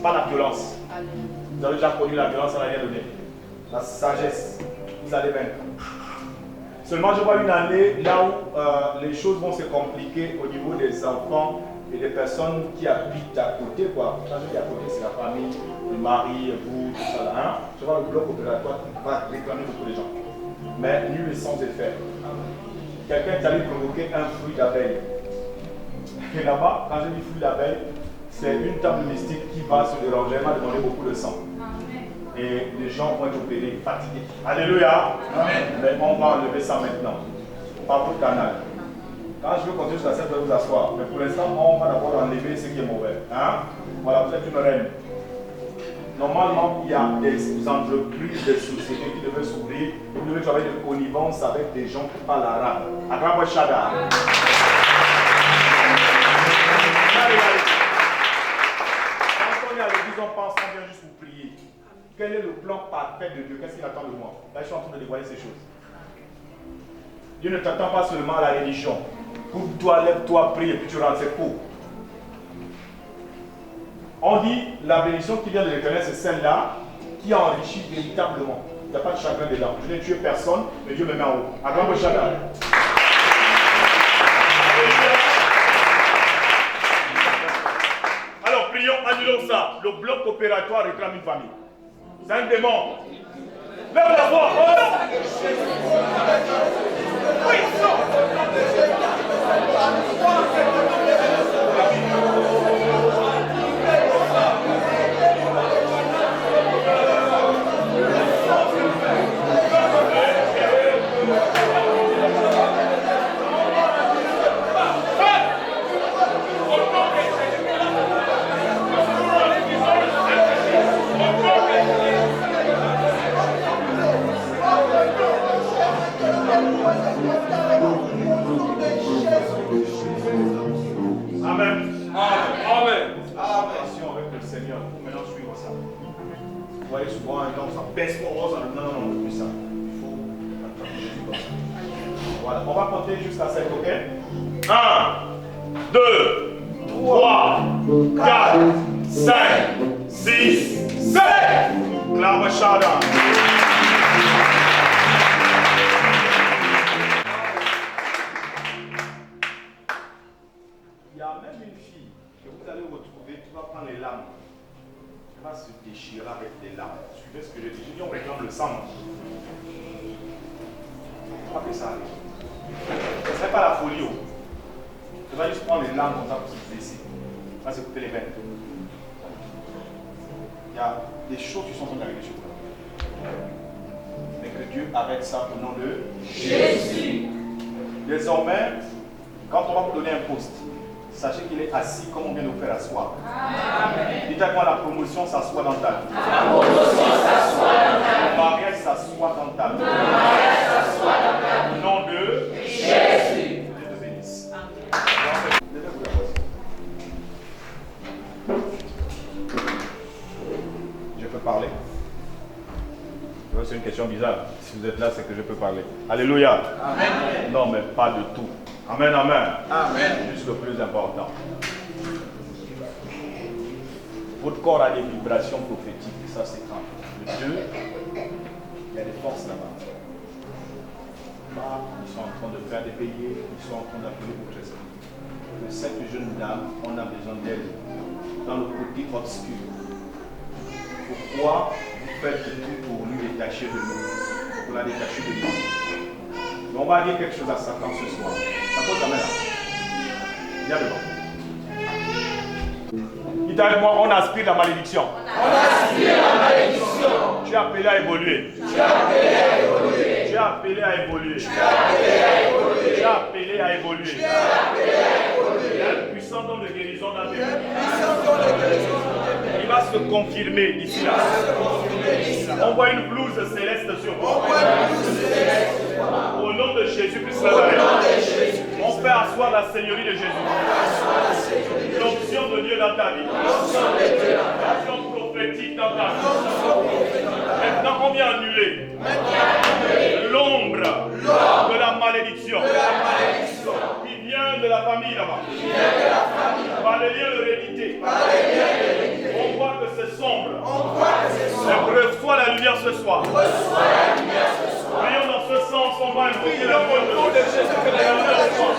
pas la violence. Amen. Vous avez déjà connu la violence, ça n'a rien donné. La sagesse, vous allez vaincre. Seulement, je vois une année là où les choses vont se compliquer au niveau des enfants et des personnes qui habitent à côté. Quoi. Quand je dis à côté, c'est la famille, le mari, vous, tout ça là. Hein? Je vois le bloc opératoire qui va réclamer beaucoup de gens. Mais nul est sans effet. Quelqu'un est allé provoquer un fruit d'abeille. Et là-bas, quand je dis fruit d'abeille, c'est une table mystique qui va se déranger. Elle m'a demandé beaucoup de sang. Et les gens vont être opérés, fatigués. Alléluia. Amen. Mais on va enlever ça maintenant. Par votre canal. Quand je veux continuer jusqu'à 7, je vais vous asseoir. Mais pour l'instant, on va d'abord enlever ce qui est mauvais. Hein? Voilà, vous êtes une reine. Normalement, il y a des entreprises, des sociétés qui devaient s'ouvrir. Vous devez travailler de connivence avec des gens qui parlent arabe. Acclame Shaddai. Quand on est à l'église, on pense qu'on vient juste pour prier. Quel est le plan parfait de Dieu? Qu'est-ce qu'il attend de moi? Là, je suis en train de dévoiler ces choses. Dieu ne t'attend pas seulement à la religion. Coupe-toi, lève-toi, prie et puis tu rentres, c'est faux. On dit la bénédiction qui vient de l'Éternel, c'est celle-là qui enrichit véritablement. Il n'y a pas de chagrin dedans. Je n'ai tué personne, mais Dieu me met en haut. Acclame le chagrin. Alors prions, annulons ça. Le bloc opératoire réclame une famille. C'est un démon. Lève la voix. Oui, non. Amen. Amen. Attention avec le Seigneur. Pour maintenant suivre ça. Vous voyez souvent un homme, ça baisse pour moi. Non, non, non, plus ça. Il faut attendre Jésus comme ça. Voilà. On va compter jusqu'à 7, ok? 1, 2, 3, 4, 5, 6, 7. Clap shout out. Il y a même une fille que vous allez retrouver qui va prendre les lames. Elle va se déchirer avec les lames. Suivez ce que je dis. Je dis, on réclame le sang. Pas que ça arrive. Ce ne serait pas la folie. Elle va juste prendre les lames comme ça pour se blesser. Elle va se couper les veines. Il y a des choses qui sont en train d'arriver chez vous. Mais que Dieu arrête ça au nom de Jésus. Désormais, quand on va vous donner un poste, sachez qu'il est assis comme on vient de vous faire asseoir. Dites à moi, la promotion s'assoit dans ta vie. La promotion s'assoit dans ta vie. Le mariage s'assoit dans ta vie. Le mariage s'assoit dans ta vie. Au nom de Jésus. Dieu te bénisse. Levez-vous la voix. Je peux parler? C'est une question bizarre. Si vous êtes là, c'est que je peux parler. Alléluia. Amen. Non, mais pas de tout. Amen, amen. Amen. Juste le plus important. Votre corps a des vibrations prophétiques. Ça, c'est quand le 2, il y a des forces là-bas. Ils sont en train de faire des veillées. Ils sont en train d'appeler votre esprit. Que cette jeune dame, on a besoin d'elle dans le côté obscur. Pourquoi vous faites tout pour lui détacher de nous? Pour la détacher de nous. Mais on va dire quelque chose à Satan ce soir. Ça pose la main là. Viens devant. Dites avec moi, on aspire la malédiction. On aspire la malédiction. Tu es appelé à évoluer. Tu es appelé à évoluer. Tu es appelé à évoluer. Tu es appelé à évoluer. Tu es appelé à évoluer. Tu es appelé à évoluer. Il y a un puissant don de guérison dans tes vies. Il va se confirmer d'ici là. On voit une blouse céleste sur toi. Au nom de Jésus-Christ, on fait asseoir la Seigneurie de Jésus. L'onction de Dieu dans ta vie. L'onction prophétique dans ta vie. Maintenant, on vient annuler l'ombre de la malédiction qui vient de la famille là-bas. Par les liens hérédités. On voit que c'est sombre. Reçois la lumière ce soir. Prions dans ce sens, on va invoquer le nom de Jésus que la lumière soit.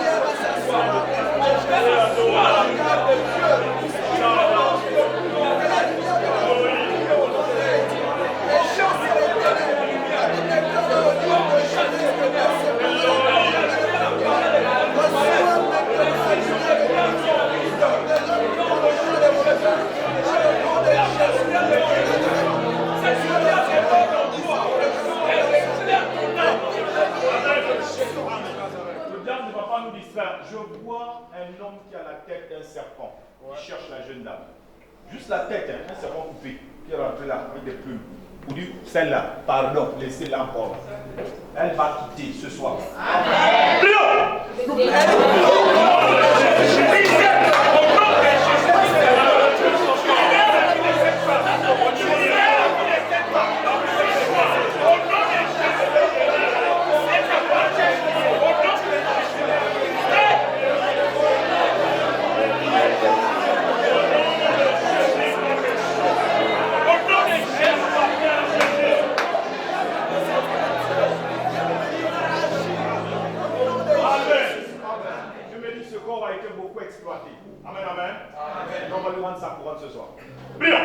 Le diable ne va pas nous distraire. Je vois un homme qui a la tête d'un serpent. Il cherche la jeune dame. Juste la tête, hein, un serpent coupé, qui est rentré là avec des plumes. Pour dire, celle-là, pardon, laissez-la encore. Elle va quitter ce soir. Amen. corps a été beaucoup exploité. Amen, amen. Amen. Et on va lui rendre sa couronne ce soir. Prions.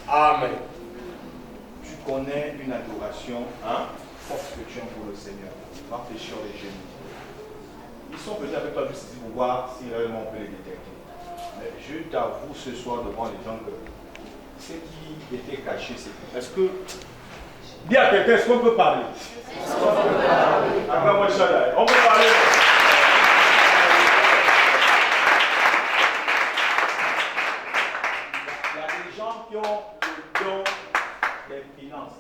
Amen. Tu connais une adoration forte que tu as pour le Seigneur. Va fléchir les genoux. Ils sont venus avec toi juste ici pour voir si réellement on peut les détecter. Mais je t'avoue ce soir devant les gens que ce qui était caché, c'est... Est-ce que... Dis à quelqu'un, est-ce qu'on peut parler? Acclame-moi Shaddai. On peut parler. Il y a des gens qui ont le don des finances,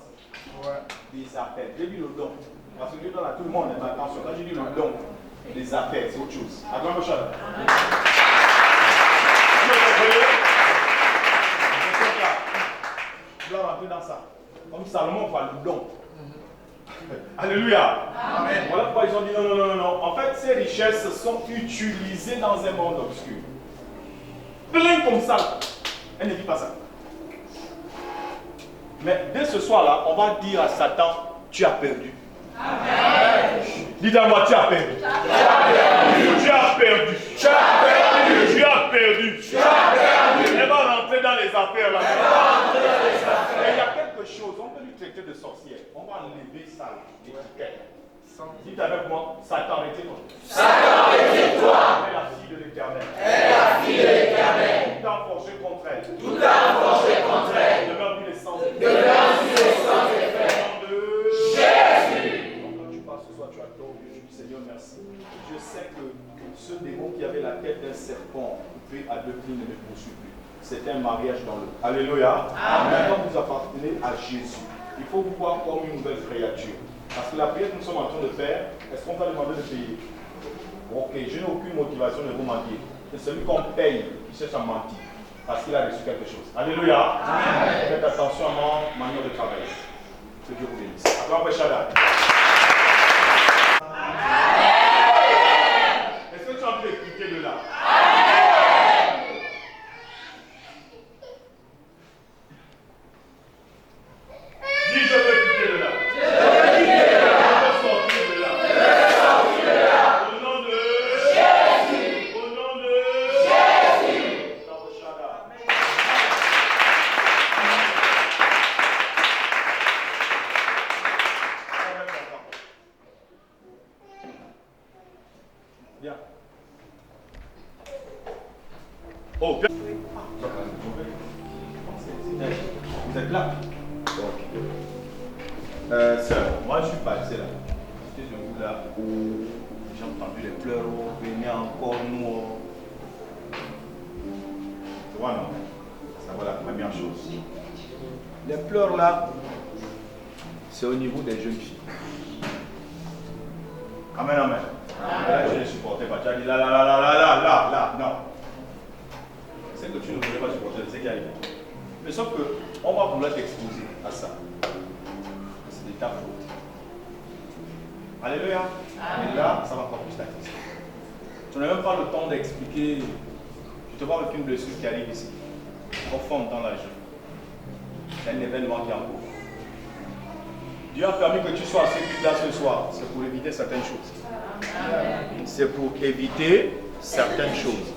des appels. J'ai dit le don. Parce que Dieu donne à tout le monde, mais attention, quand j'ai dit le don des appels, c'est autre chose. Acclame-moi Shaddai. Tu dois rentrer dans ça. Comme Salomon parle le don. Alléluia. Amen. Voilà pourquoi ils ont dit non, non, non, non. En fait, ces richesses sont utilisées dans un monde obscur. Plein comme ça. Elle ne dit pas ça. Mais dès ce soir-là, on va dire à Satan, tu as perdu. Amen. Dis à moi, tu as perdu. Tu as perdu. Tu as perdu. Tu as perdu. Tu as perdu. Elle va rentrer dans les affaires là. Et il y a quelque chose, on peut lui traiter de sorcière. On va enlever ça, l'étiquette. Dites avec moi, Satan, arrêtez-toi. Satan, arrêtez-toi. Elle est la fille de l'Éternel. Elle est la fille de l'Éternel. Tout a forgé contre elle. Tout a forgé contre elle. Demeure plus les sens. Demeure plus les sens des frères. Au nom de Jésus. Donc quand tu passes ce soir, tu adores Dieu. Je dis Seigneur, merci. Je sais que ce démon qui avait la tête d'un serpent coupé à deux clous ne me poursuit plus. C'est un mariage dans le... Alléluia. Amen. Quand vous appartenez à Jésus, il faut vous voir comme une nouvelle créature. Parce que la prière que nous sommes en train de faire, est-ce qu'on va demander de payer? Ok, je n'ai aucune motivation de vous mentir. C'est celui qu'on paye qui cherche à mentir. Parce qu'il a reçu quelque chose. Alléluia. Amen. Faites attention à ma manière de travailler. Que Dieu vous bénisse. Acclame Shaddai. Est-ce que tu as envie d'écouter de là? Dis, je veux quitter de là. Je veux quitter de là. Je veux sortir de là. Je veux sortir de là. Au nom de Jésus. Au nom de Jésus. Dans le Shaddai. Bien. Oh, bien. Vous êtes là? Sœur, moi je suis passé là. J'étais debout là où j'ai entendu les pleurs venir encore nous. Tu vois, non? Ça va la première chose. Les pleurs là, c'est au niveau des jeunes filles. Amen, amen. Là, je ne supportais pas. Tu as dit là, non. C'est que tu ne voulais pas supporter, c'est qui arrive. Mais sauf que, on va vouloir t'exposer à ça. C'est de ta faute. Alléluia. Amen. Et là, ça va encore plus t'attirer. Tu n'as même pas le temps d'expliquer. Tu te vois avec une blessure qui arrive ici. Au fond dans la joue. C'est un événement qui est en cours. Dieu a permis que tu sois à ce but-là ce soir. C'est pour éviter certaines choses. C'est pour éviter certaines choses.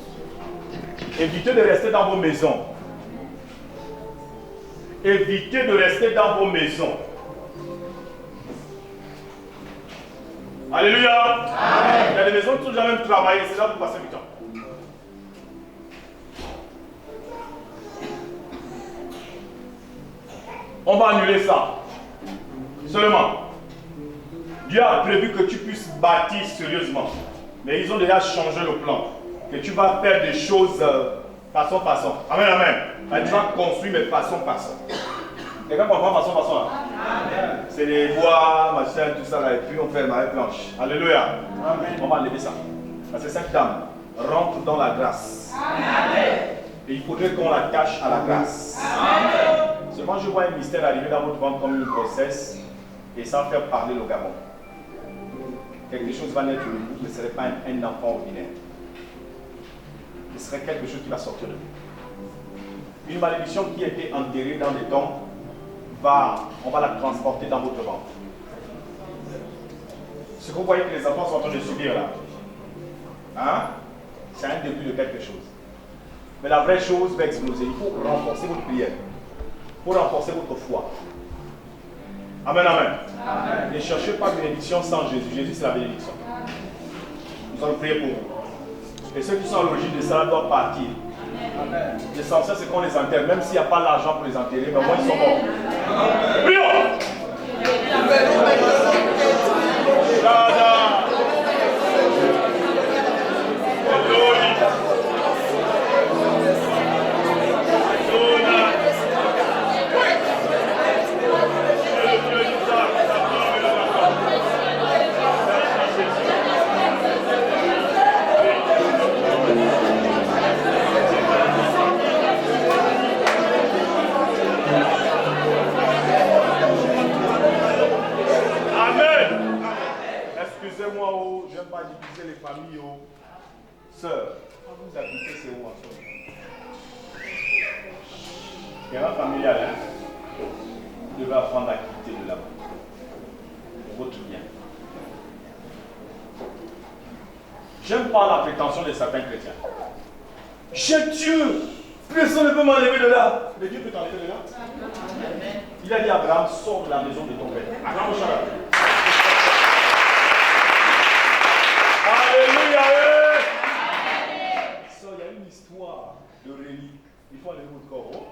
Évitez de rester dans vos maisons. Évitez de rester dans vos maisons. Alléluia. Amen. Il y a des maisons qui sont jamais travaillées, c'est là que vous passez du temps. On va annuler ça. Seulement, Dieu a prévu que tu puisses bâtir sérieusement. Mais ils ont déjà changé le plan. Que tu vas faire des choses façon. Amen, amen. Tu vas construire mais façon. Quelqu'un comprend façon là? Amen. C'est les bois, machin, tout ça là, et puis on fait marée planche. Alléluia. Amen. On va lever ça. Parce que cette dame rentre dans la grâce. Amen. Et il faudrait qu'on la cache à la grâce. Amen. Seulement je vois un mystère arriver dans votre ventre comme une grossesse, et ça va faire parler le Gabon. Quelque chose va naître de vous, mais ce ne serait pas un enfant ordinaire. Ce serait quelque chose qui va sortir de vous. Une malédiction qui a été enterrée dans les tombes, on va la transporter dans votre ventre. Ce que vous voyez que les enfants sont en train de subir là, hein? C'est un début de quelque chose. Mais la vraie chose va exploser. Il faut renforcer votre prière. Il faut renforcer votre foi. Amen, amen. Amen. Ne cherchez pas bénédiction sans Jésus. Jésus, c'est la bénédiction. Nous allons prier pour vous. Et ceux qui sont à l'origine de cela doivent partir. Amen. L'essentiel, c'est qu'on les enterre. Même s'il n'y a pas l'argent pour les enterrer, mais au moins ils sont morts. Prions. Excusez-moi, je n'aime pas diviser les familles. Sœurs, quand vous habitez, c'est où en ce moment? Guerre familiale, hein? Vous devez apprendre à quitter de là-bas. Pour votre bien. J'aime pas la prétention de certains chrétiens. J'ai Dieu! Personne ne peut m'enlever de là. Mais Dieu peut t'enlever de là. Il a dit à Abraham, sors de la maison de ton père. Abraham, alléluia! Il y a une histoire de relique. Il faut enlever votre corps.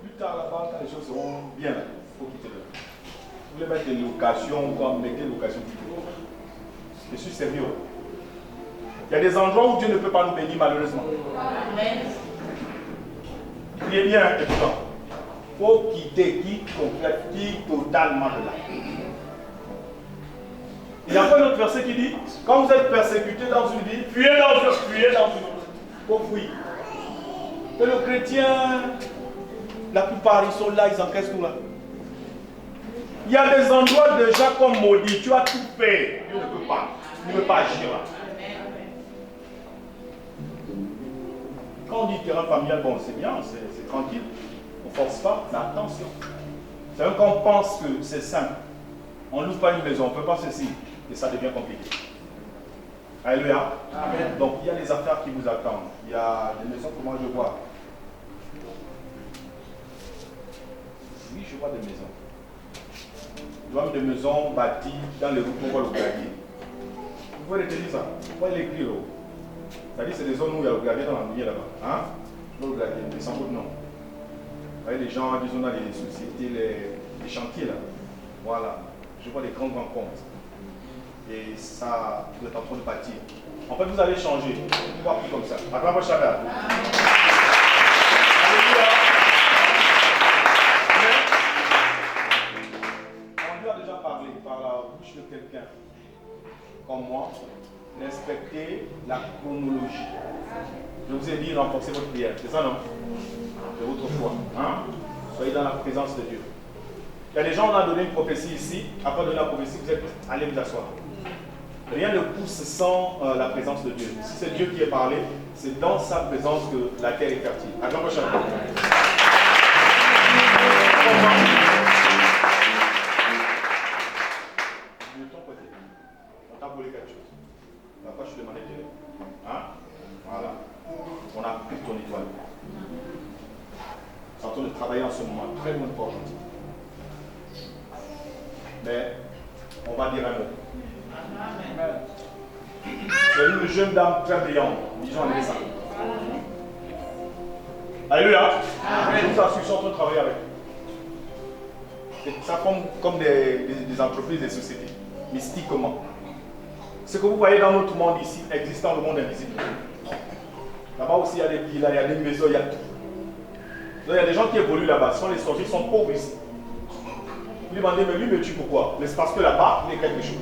Plus tard là-bas, quand les choses seront bien, il faut quitter de là. Vous voulez mettre des locations, comme mettez des locations. Je suis sérieux. Il y a des endroits où Dieu ne peut pas nous bénir malheureusement. Priez bien, et pourtant. Il faut quitter, quitte totalement de là. Il y a pas un autre verset qui dit, quand vous êtes persécuté dans une ville, fuyez dans une autre. Il faut fuir. Et le chrétien, la plupart ils sont là, ils encaissent tout là. Il y a des endroits déjà comme maudits, tu as tout fait, Dieu ne peut pas. Il ne peut pas agir là. Quand on dit terrain familial, bon c'est bien, c'est tranquille, on ne force pas, mais attention. C'est vrai qu'on pense que c'est simple. On n'ouvre pas une maison, on ne peut pas ceci, et ça devient compliqué. Alléluia. Amen. Donc il y a des affaires qui vous attendent. Il y a des maisons que moi je vois. Oui, je vois des maisons. Je vois des maisons bâties dans les routes, on voit le gravier. Vous pouvez retenir ça. Vous pouvez l'écrire. C'est-à-dire que c'est des zones où il y a le gravier dans la milieu là-bas. Hein? Le gravier, mais sans votre nom. Vous voyez les gens, disons dans les sociétés, les chantiers là. Voilà. Je vois des grandes rencontres. Et ça, vous êtes en train de bâtir. En fait, vous allez changer. Vous voir plus comme ça. Acclamez Chada. Alléluia. On lui a déjà parlé par la bouche de quelqu'un comme moi. Respectez la chronologie. Je vous ai dit renforcer votre prière. C'est ça, non? De votre foi. Hein? Soyez dans la présence de Dieu. Il y a des gens, on a donné une prophétie ici. Après donner la prophétie, vous êtes allés vous asseoir. Rien ne pousse sans la présence de Dieu. Si c'est Dieu qui est parlé, c'est dans sa présence que la terre est fertile. À la prochaine. De ton côté, on t'a volé quelque chose. Pourquoi je te demandais de... Hein? Voilà. On a pris ton étoile. Nous sommes en train de travailler en ce moment. Très bonne porte. Mais on va dire un mot. C'est une jeune dame très brillante. Disons en ça. Alléluia. Je vous assure, je suis en train de travailler avec. Ça comme des entreprises, des sociétés. Mystiquement. Ce que vous voyez dans notre monde ici existe dans le monde invisible. Là-bas aussi, il y a des villas, il y a des maisons, il y a tout. Donc, il y a des gens qui évoluent là-bas. Ce sont les sorciers, ils sont pauvres ici. Il demandait, mais lui me tue pourquoi? Mais c'est parce que là-bas, il est quelque chose.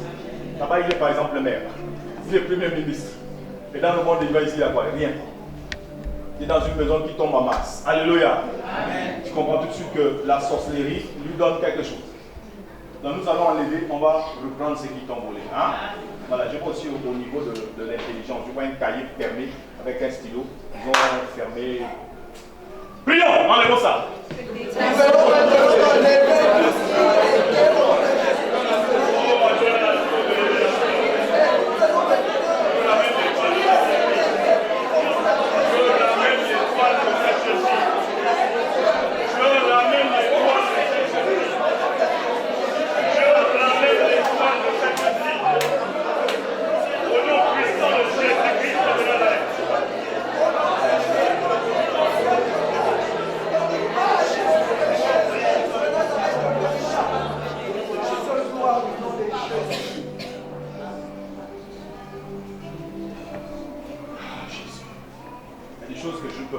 Là-bas, il est par exemple le maire. Il est premier ministre. Et dans le monde des ici, il y a quoi? Rien. Il est dans une maison qui tombe en masse. Alléluia. Amen. Tu comprends tout de suite que la sorcellerie lui donne quelque chose. Donc nous allons enlever, on va reprendre ce qui tombe volé. Hein? Voilà, je vois aussi au niveau de l'intelligence. Je vois un cahier fermé avec un stylo. Ils ont fermé. Prions, enlevons ça.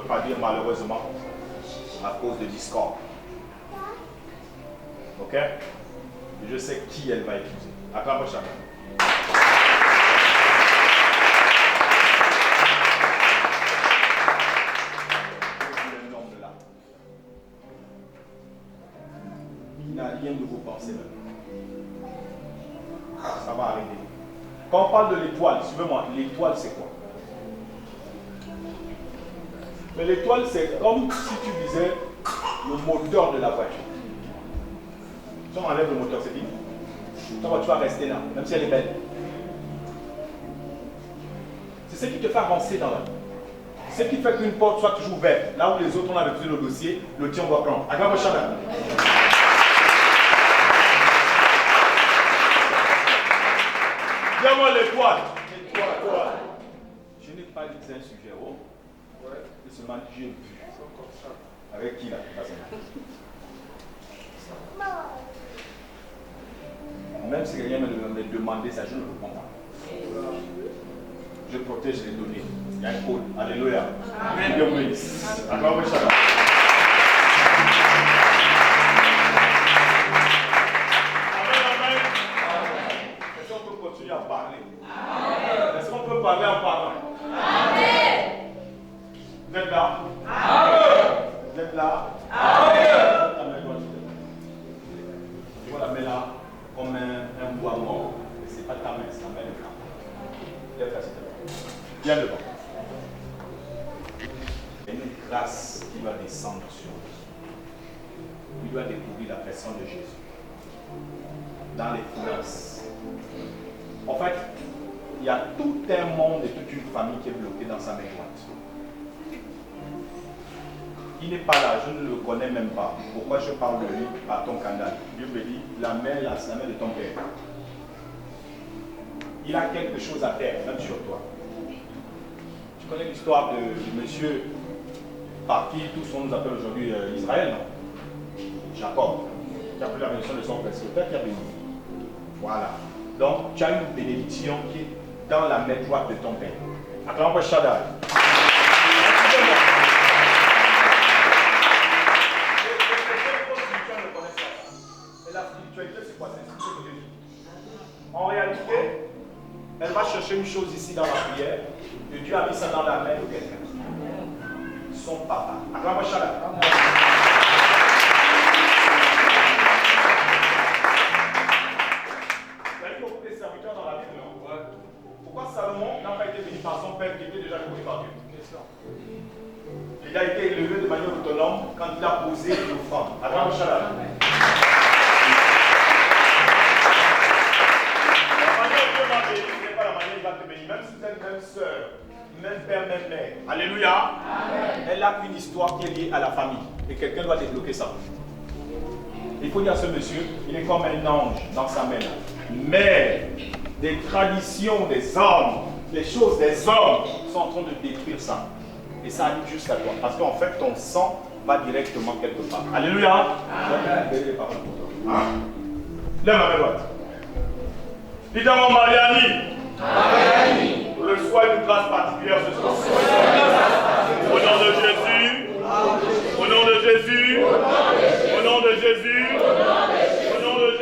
Pas dire malheureusement à cause de Discord. Ok? Et je sais qui elle va épouser. Acclame chacun. Le nom de là. Il n'a rien de vos pensées même. Ça va arriver. Quand on parle de l'étoile, suivez-moi, l'étoile c'est quoi? Mais l'étoile, c'est comme si tu disais le moteur de la voiture. Si on enlève le moteur, c'est fini. Ta voiture va rester là, même si elle est belle. C'est ce qui te fait avancer dans la vie. Ce qui fait qu'une porte soit toujours ouverte. Là où les autres ont refusé le dossier, le tien va prendre. Acclame le chacun. Dis-moi l'étoile. L'étoile. Je n'ai pas dit que c'est un sujet. Oh. Et seulement j'ai vu. Avec qui là? Même si quelqu'un me demandait ça, je ne réponds pas. Je protège les données. Il y a un code. Alléluia. Amen. Dieu bénisse. Acclame le chacun. Est-ce qu'on peut continuer à parler? Est-ce qu'on peut parler en parlant? Amen. Vous êtes là? Amen. Vous êtes là? Amen. Tu vois la main là comme un bois mort. Ce n'est pas ta main, c'est la main de camp. Viens faire cette. Viens devant. Il y a une grâce qui va descendre sur lui. Il doit découvrir la personne de Jésus dans les finances. En fait, il y a tout un monde et toute une famille qui est bloquée dans sa main droite. Il n'est pas là, je ne le connais même pas. Pourquoi je parle de lui à ton canal? Dieu me dit, la main là, c'est la main de ton père. Il a quelque chose à faire, même sur toi. Tu connais l'histoire de monsieur par qui tous on nous appelle aujourd'hui Israël, non? Jacob, qui a pris la bénédiction de son père. C'est le père qui a béni. Voilà. Donc, tu as une bénédiction qui est dans la main droite de ton père. Acclame Shaddai. La spiritualité, c'est quoi? C'est spiritualité. En réalité, elle va chercher une chose ici dans la prière, et Dieu a mis ça dans la main de quelqu'un. Son papa. Acclame Shaddai. Pourquoi Salomon n'a pas été béni par son père qui était déjà connu par Dieu? Il a été élevé de manière autonome quand il a posé l'offrande. Acclame Shaddai. La manière dont Dieu va bénir, ce n'est pas la manière dont il va te bénir. Même si c'est une même soeur, même père, même mère. Alléluia. Amen. Elle a une histoire qui est liée à la famille. Et quelqu'un doit débloquer ça. Il faut dire à ce monsieur, il est comme un ange dans sa main. Mais des traditions des hommes, les choses des hommes sont en train de détruire ça. Et ça arrive jusqu'à toi. Parce qu'en fait, ton sang va directement quelque part. Alléluia. Amen. Lève ma main droite. Dis à mon Mariani. Reçois une grâce particulière ce soir. Au nom de Jésus. Au nom de Jésus. Au nom de Jésus. Au nom de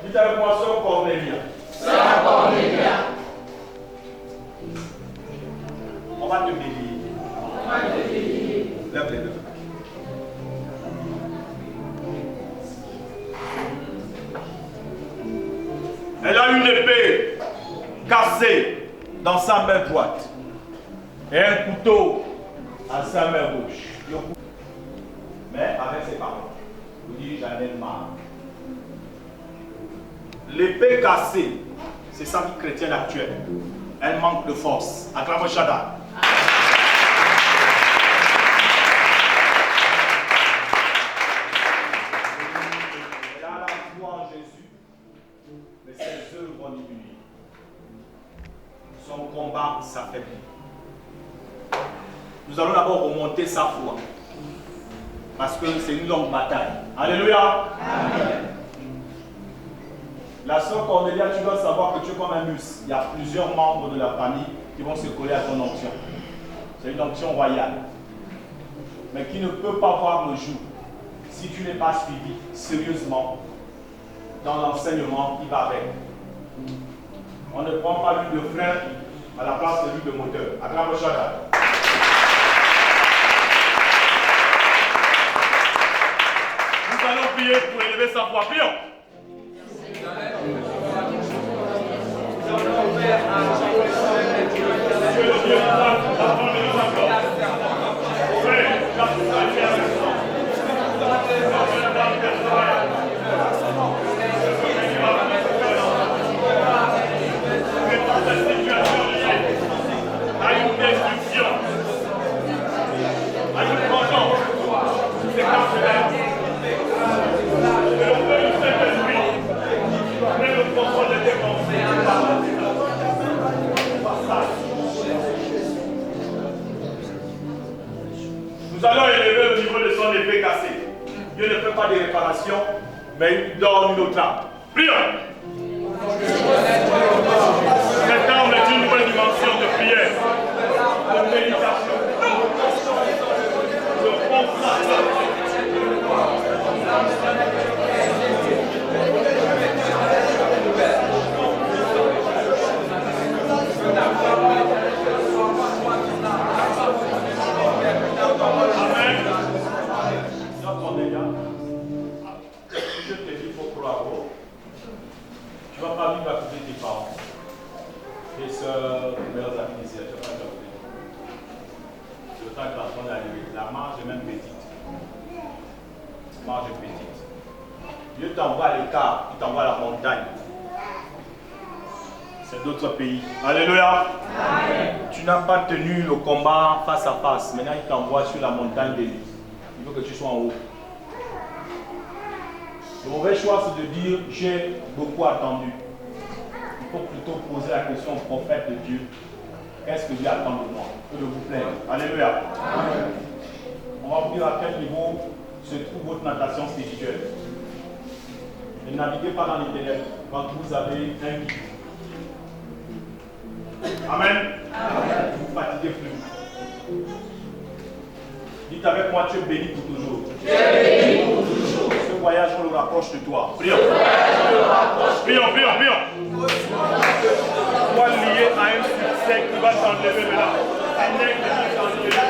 Dites avec moi, sœur Cornélia. Sœur Cornélia. On va te bénir. On va te bénir. Lève les deux. Elle a une épée cassée dans sa main droite et un couteau à sa main gauche. Mais avec ses paroles, vous dites j'en ai marre. L'épée cassée, c'est sa vie chrétienne actuelle. Elle manque de force. Acclame Shaddai. Elle a la foi en Jésus, mais ses œuvres diminuent. Son combat s'affaiblit. Nous allons d'abord remonter sa foi. Parce que c'est une longue bataille. Alléluia. Amen. La sœur Cornélia, tu dois savoir que tu es comme un muscle. Il y a plusieurs membres de la famille qui vont se coller à ton onction. C'est une onction royale. Mais qui ne peut pas voir le jour si tu n'es pas suivi sérieusement dans l'enseignement qui va avec. On ne prend pas l'huile de frein à la place de l'huile de moteur. Acclame Shaddai. Nous allons prier pour élever sa foi. Prions. Nous allons élever le niveau de son épée cassée. Dieu ne fait pas de réparation, mais il lui donne une autre âme. Prions. Cette âme est une nouvelle dimension de prière, de méditation, de consacration. Amen. Je te dis, il faut croire. Tu ne vas pas vivre à côté de tes parents, tes soeurs, tes meilleurs amis ici. Tu ne vas pas vivre à côté. Le temps est en train d'arriver. La marge est même petite. La marge est petite. Dieu t'envoie à l'écart, il t'envoie à la montagne. C'est d'autres pays. Alléluia. Amen. Tu n'as pas tenu le combat face à face. Maintenant, il t'envoie sur la montagne de lui. Il veut que tu sois en haut. Le mauvais choix, c'est de dire j'ai beaucoup attendu. Il faut plutôt poser la question au prophète de Dieu. Qu'est-ce que Dieu attend de moi? Que de vous plaire. Alléluia. Amen. On va vous dire à quel niveau se trouve votre natation spirituelle. Ne naviguez pas dans les ténèbres quand vous avez un guide. Amen. Amen. Ne vous fatiguez plus. Dites avec moi, tu es béni pour toujours. Tu es béni pour toujours. Ce voyage, on le rapproche de toi. Prions. Prions. Sois lié à un succès qui va t'enlever de là. Un aigle qui va t'enlever de là.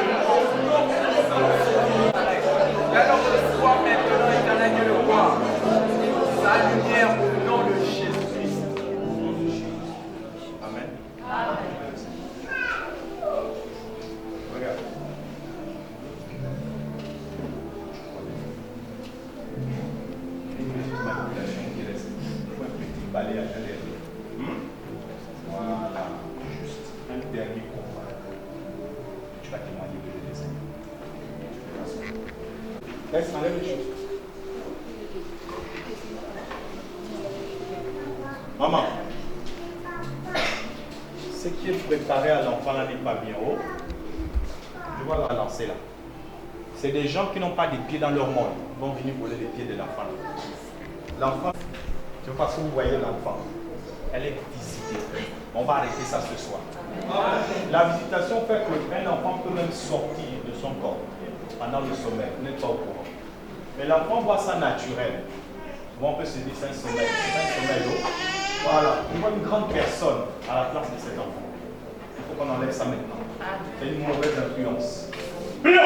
Alors que soit maintenant éternel Dieu le roi, sa lumière au nom de Jésus-Christ. Amen. Amen. Regarde. Une petite manipulation qui reste. Un petit balai à l'intérieur. Voilà. Juste un dernier combat. Tu vas témoigner de Dieu. Laisse enlève les choses. Maman, ce qui est préparé à l'enfant là n'est pas bien haut. Je vois la lancer là. C'est des gens qui n'ont pas des pieds dans leur monde. Ils vont venir voler les pieds de l'enfant. L'enfant, je ne sais pas si vous voyez l'enfant. Elle est visitée. On va arrêter ça ce soir. La visitation fait qu'un enfant peut même sortir de son corps pendant le sommeil. Vous n'êtes pas au courant. Mais l'enfant voit ça naturel. Comment on peut se dire c'est un sommeil? C'est un sommeil, oh. Voilà. On voit une grande personne à la place de cet enfant. Il faut qu'on enlève ça maintenant. C'est une mauvaise influence. Prions!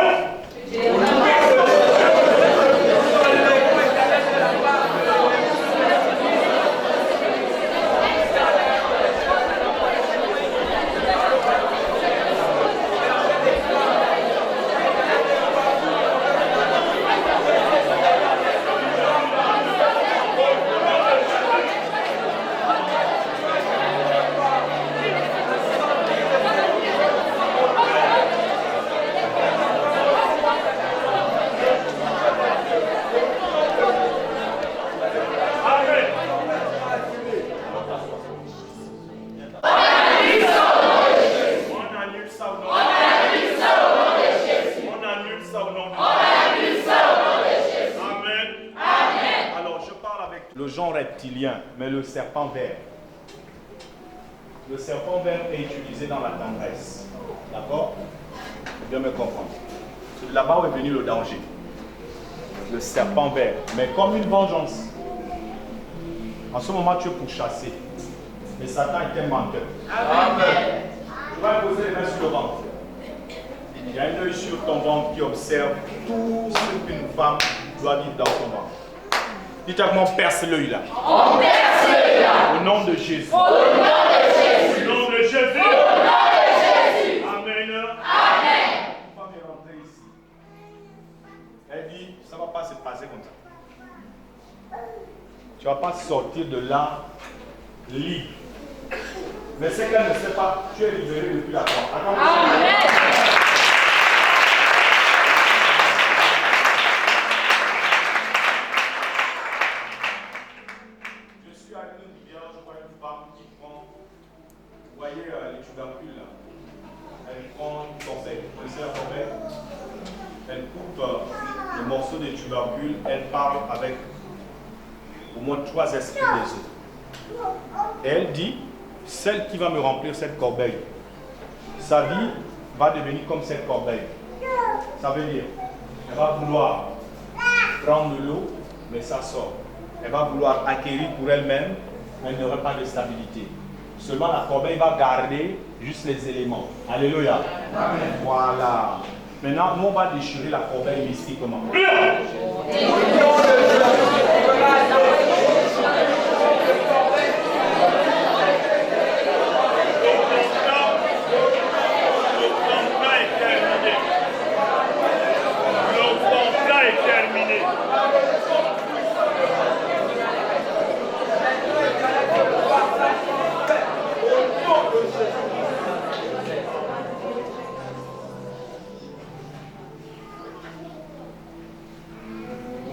Le genre reptilien, mais le serpent vert. Le serpent vert est utilisé dans la tendresse. D'accord? Faut bien me comprendre. C'est de là-bas où est venu le danger. Le serpent vert, mais comme une vengeance. En ce moment, tu es pour chasser. Mais Satan est un menteur. Amen. Tu vas poser les mains sur le ventre. Il y a un œil sur ton ventre qui observe tout ce qu'une femme doit vivre dans son ventre. Dites avec moi, on perce l'œil là. On perce l'œil là. Au nom de Jésus. Au nom de Jésus. Au nom de Jésus. Au nom de Jésus. Amen. Amen. Une femme est rentrée ici. Elle dit, ça ne va pas se passer comme ça. Tu ne vas pas sortir de là libre. Mais c'est qu'elle ne sait pas, tu es libéré depuis la croix. Amen. Vous voyez les tubercules là. Elle prend une corbeille. Vous connaissez la corbeille? Elle coupe le morceau de tubercule. Elle parle avec au moins 3 esprits des eaux. Et elle dit, celle qui va me remplir cette corbeille, sa vie va devenir comme cette corbeille. Ça veut dire, elle va vouloir prendre de l'eau, mais ça sort. Elle va vouloir acquérir pour elle-même, mais elle n'aura pas de stabilité. Seulement la corbeille va garder juste les éléments. Alléluia. Amen. Voilà. Maintenant, nous on va déchirer la corbeille mystiquement.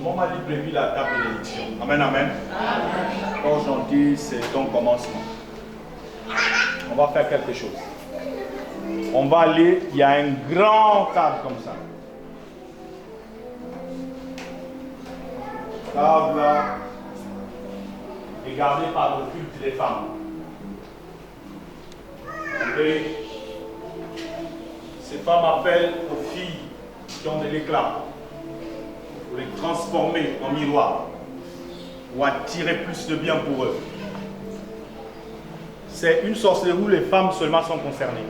Comment m'a dit prévu la table bénédiction? Amen, amen. Aujourd'hui, c'est ton commencement. On va faire quelque chose. On va aller, il y a un grand table comme ça. Table là, est gardée par le culte des femmes. Et ces femmes appellent aux filles qui ont de l'éclat pour les transformer en miroir ou attirer plus de bien pour eux. C'est une sorcellerie où les femmes seulement sont concernées.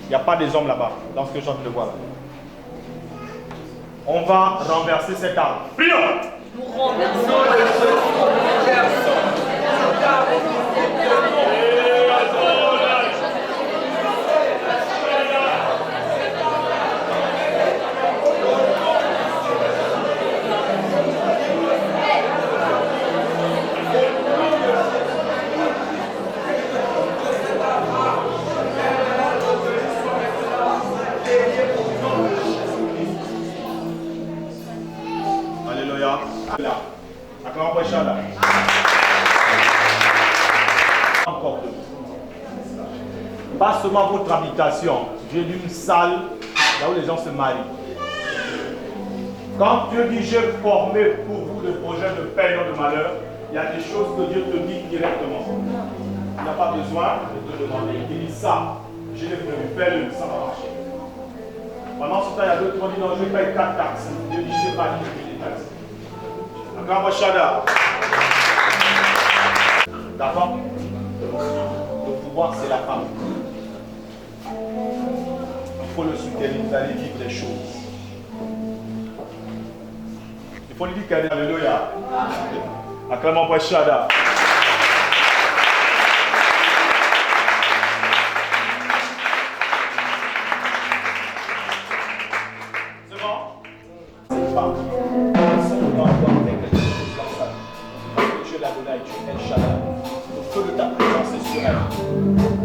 Il n'y a pas des hommes là-bas, dans ce que je viens de voir là. On va renverser cet arbre. Prions! Nous renversons Alléluia. Là. Encore deux. Pas seulement votre habitation. Dieu dit une salle là où les gens se marient. Quand Dieu dit j'ai formé pour vous le projet de paix et de malheur, il y a des choses que Dieu te dit directement. Il n'a pas besoin de te demander. Il dit ça, je l'ai prévu, fais-le, ça va marcher. Pendant ce temps, il y a d'autres qui ont dit non, je paye 4 taxes. Dieu dit je n'ai pas dit que je paye des taxes. Acclame Shada. D'accord? Le pouvoir, c'est la femme. Il faut le soutenir, vous allez vivre des choses. Il faut lui dire qu'elle est alléluia. Acclame Shada. C'est bon? C'est pas. Dieu l'a donné à Dieu, El Shaddai. Le feu de ta présence est sur elle.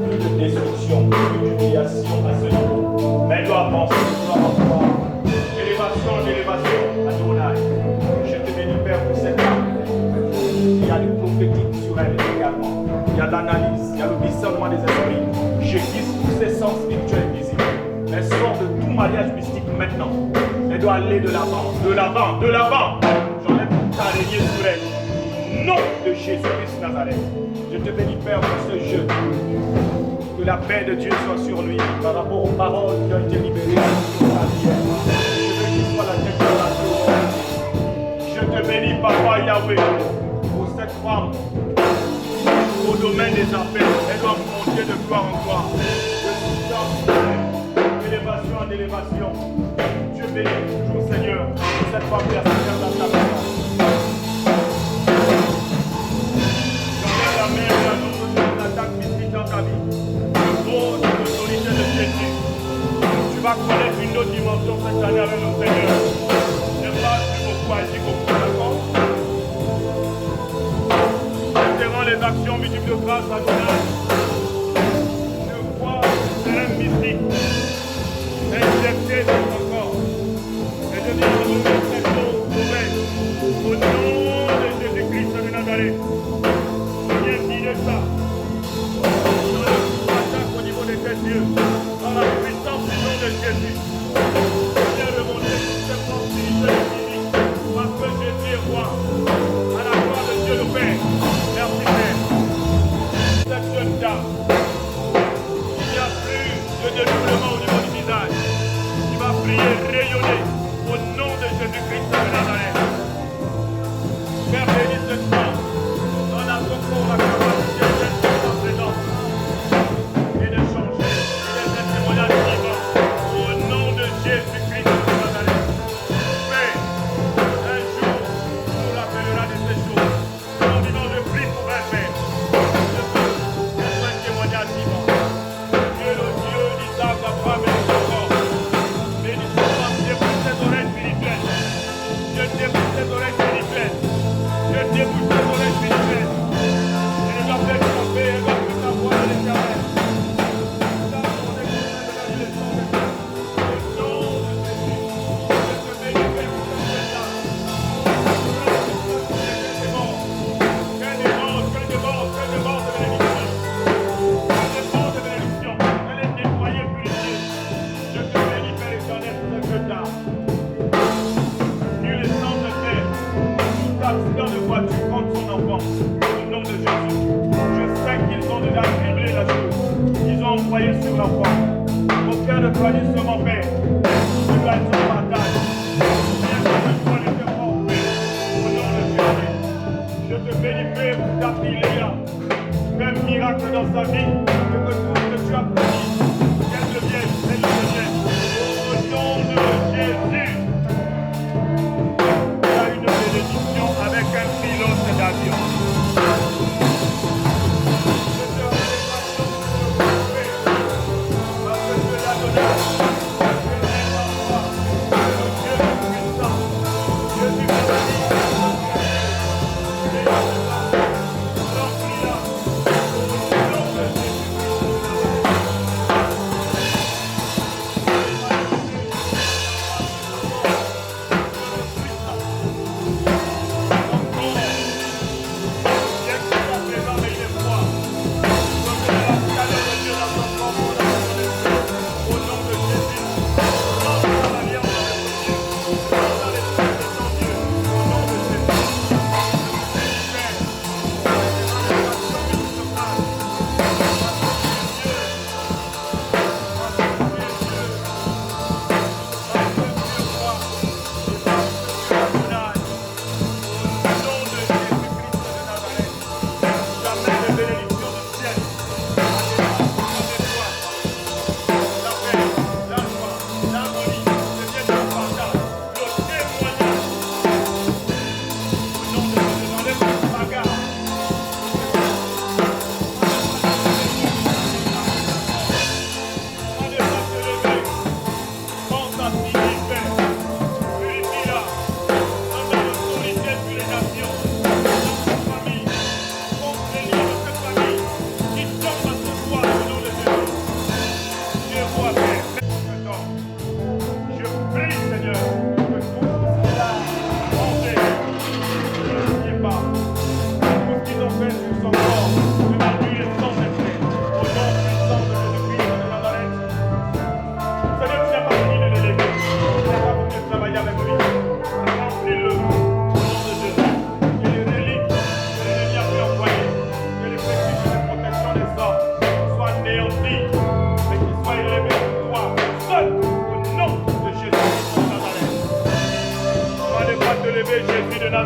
Plus de destruction, plus d'humiliation à ce niveau. Mais elle doit avancer, elle doit avoir élévation, Adonai. Je te bénis, Père, pour cette femme. Il y a du prophétique sur elle également. Il y a de l'analyse, il y a le discernement des esprits. Je guise tous ses sens spirituels visibles. Elle sort de tout mariage mystique maintenant. Elle doit aller de l'avant, de l'avant, de l'avant. J'enlève toute araignée sur elle. Nom de Jésus-Christ Nazareth. Je te bénis, Père, pour ce jeu. Que la paix de Dieu soit sur lui par rapport aux paroles qui ont été libérées sur sa vie. Je veux qu'il soit la tête de la chose. Je te bénis, Papa Yahweh, pour cette femme. Au domaine des affaires, elle doit monter de gloire en gloire. D'élévation en élévation. Dieu bénit toujours, Seigneur, pour cette femme qui a souffert dans ta présence. Dans ta vie, le beau de l'autorité de Jésus, tu vas connaître une autre dimension cette année avec le Seigneur. Ne pas plus beaucoup agir beaucoup, d'accord? Interromps les actions multiples de grâce à Donald. Je vois un mystique injecté dans ton corps. Et je dis à vous cette chose mauvaise au nom de Jésus-Christ de Nazareth. Viens dire ça. Au niveau de tes yeux, dans la puissance du nom de Jésus, viens remonter toutes ces forces spirituelles parce que Jésus est roi, à la gloire de Dieu le Père. Merci Père. Cette jeune dame, il n'y a plus de dédoublement au niveau du visage, qui va prier, rayonner au nom de Jésus-Christ de Nazareth. Père, bénis cette femme, donne à son corps la capacité d'être dans ta présence. Au nom de Jésus-Christ de Nazareth. Mais un jour, on l'appellera de ces choses. En disant, je prie pour elle, Père. Je peux être un témoignage vivant. Dieu, le Dieu d'Isaac, Abraham et Jacob. Bénis cette femme, Dieu pour ses oreilles spirituelles. Dieu débouche ses oreilles spirituelles. Dieu débouche ses oreilles spirituelles. Elle doit faire tromper, elle doit faire la voix de l'Éternel. Sur l'enfant. Aucun ne doit dire seulement Père. Tu dois être en bataille. Je dois le faire fort, Père. Au nom de Jésus. Je te bénis, Père, pour ta fille Léa. Fais un miracle dans sa vie. Que tout ce que tu as promis, qu'elle devienne, elle le devienne. Au nom de Jésus. Tu as une bénédiction avec un pilote d'avion.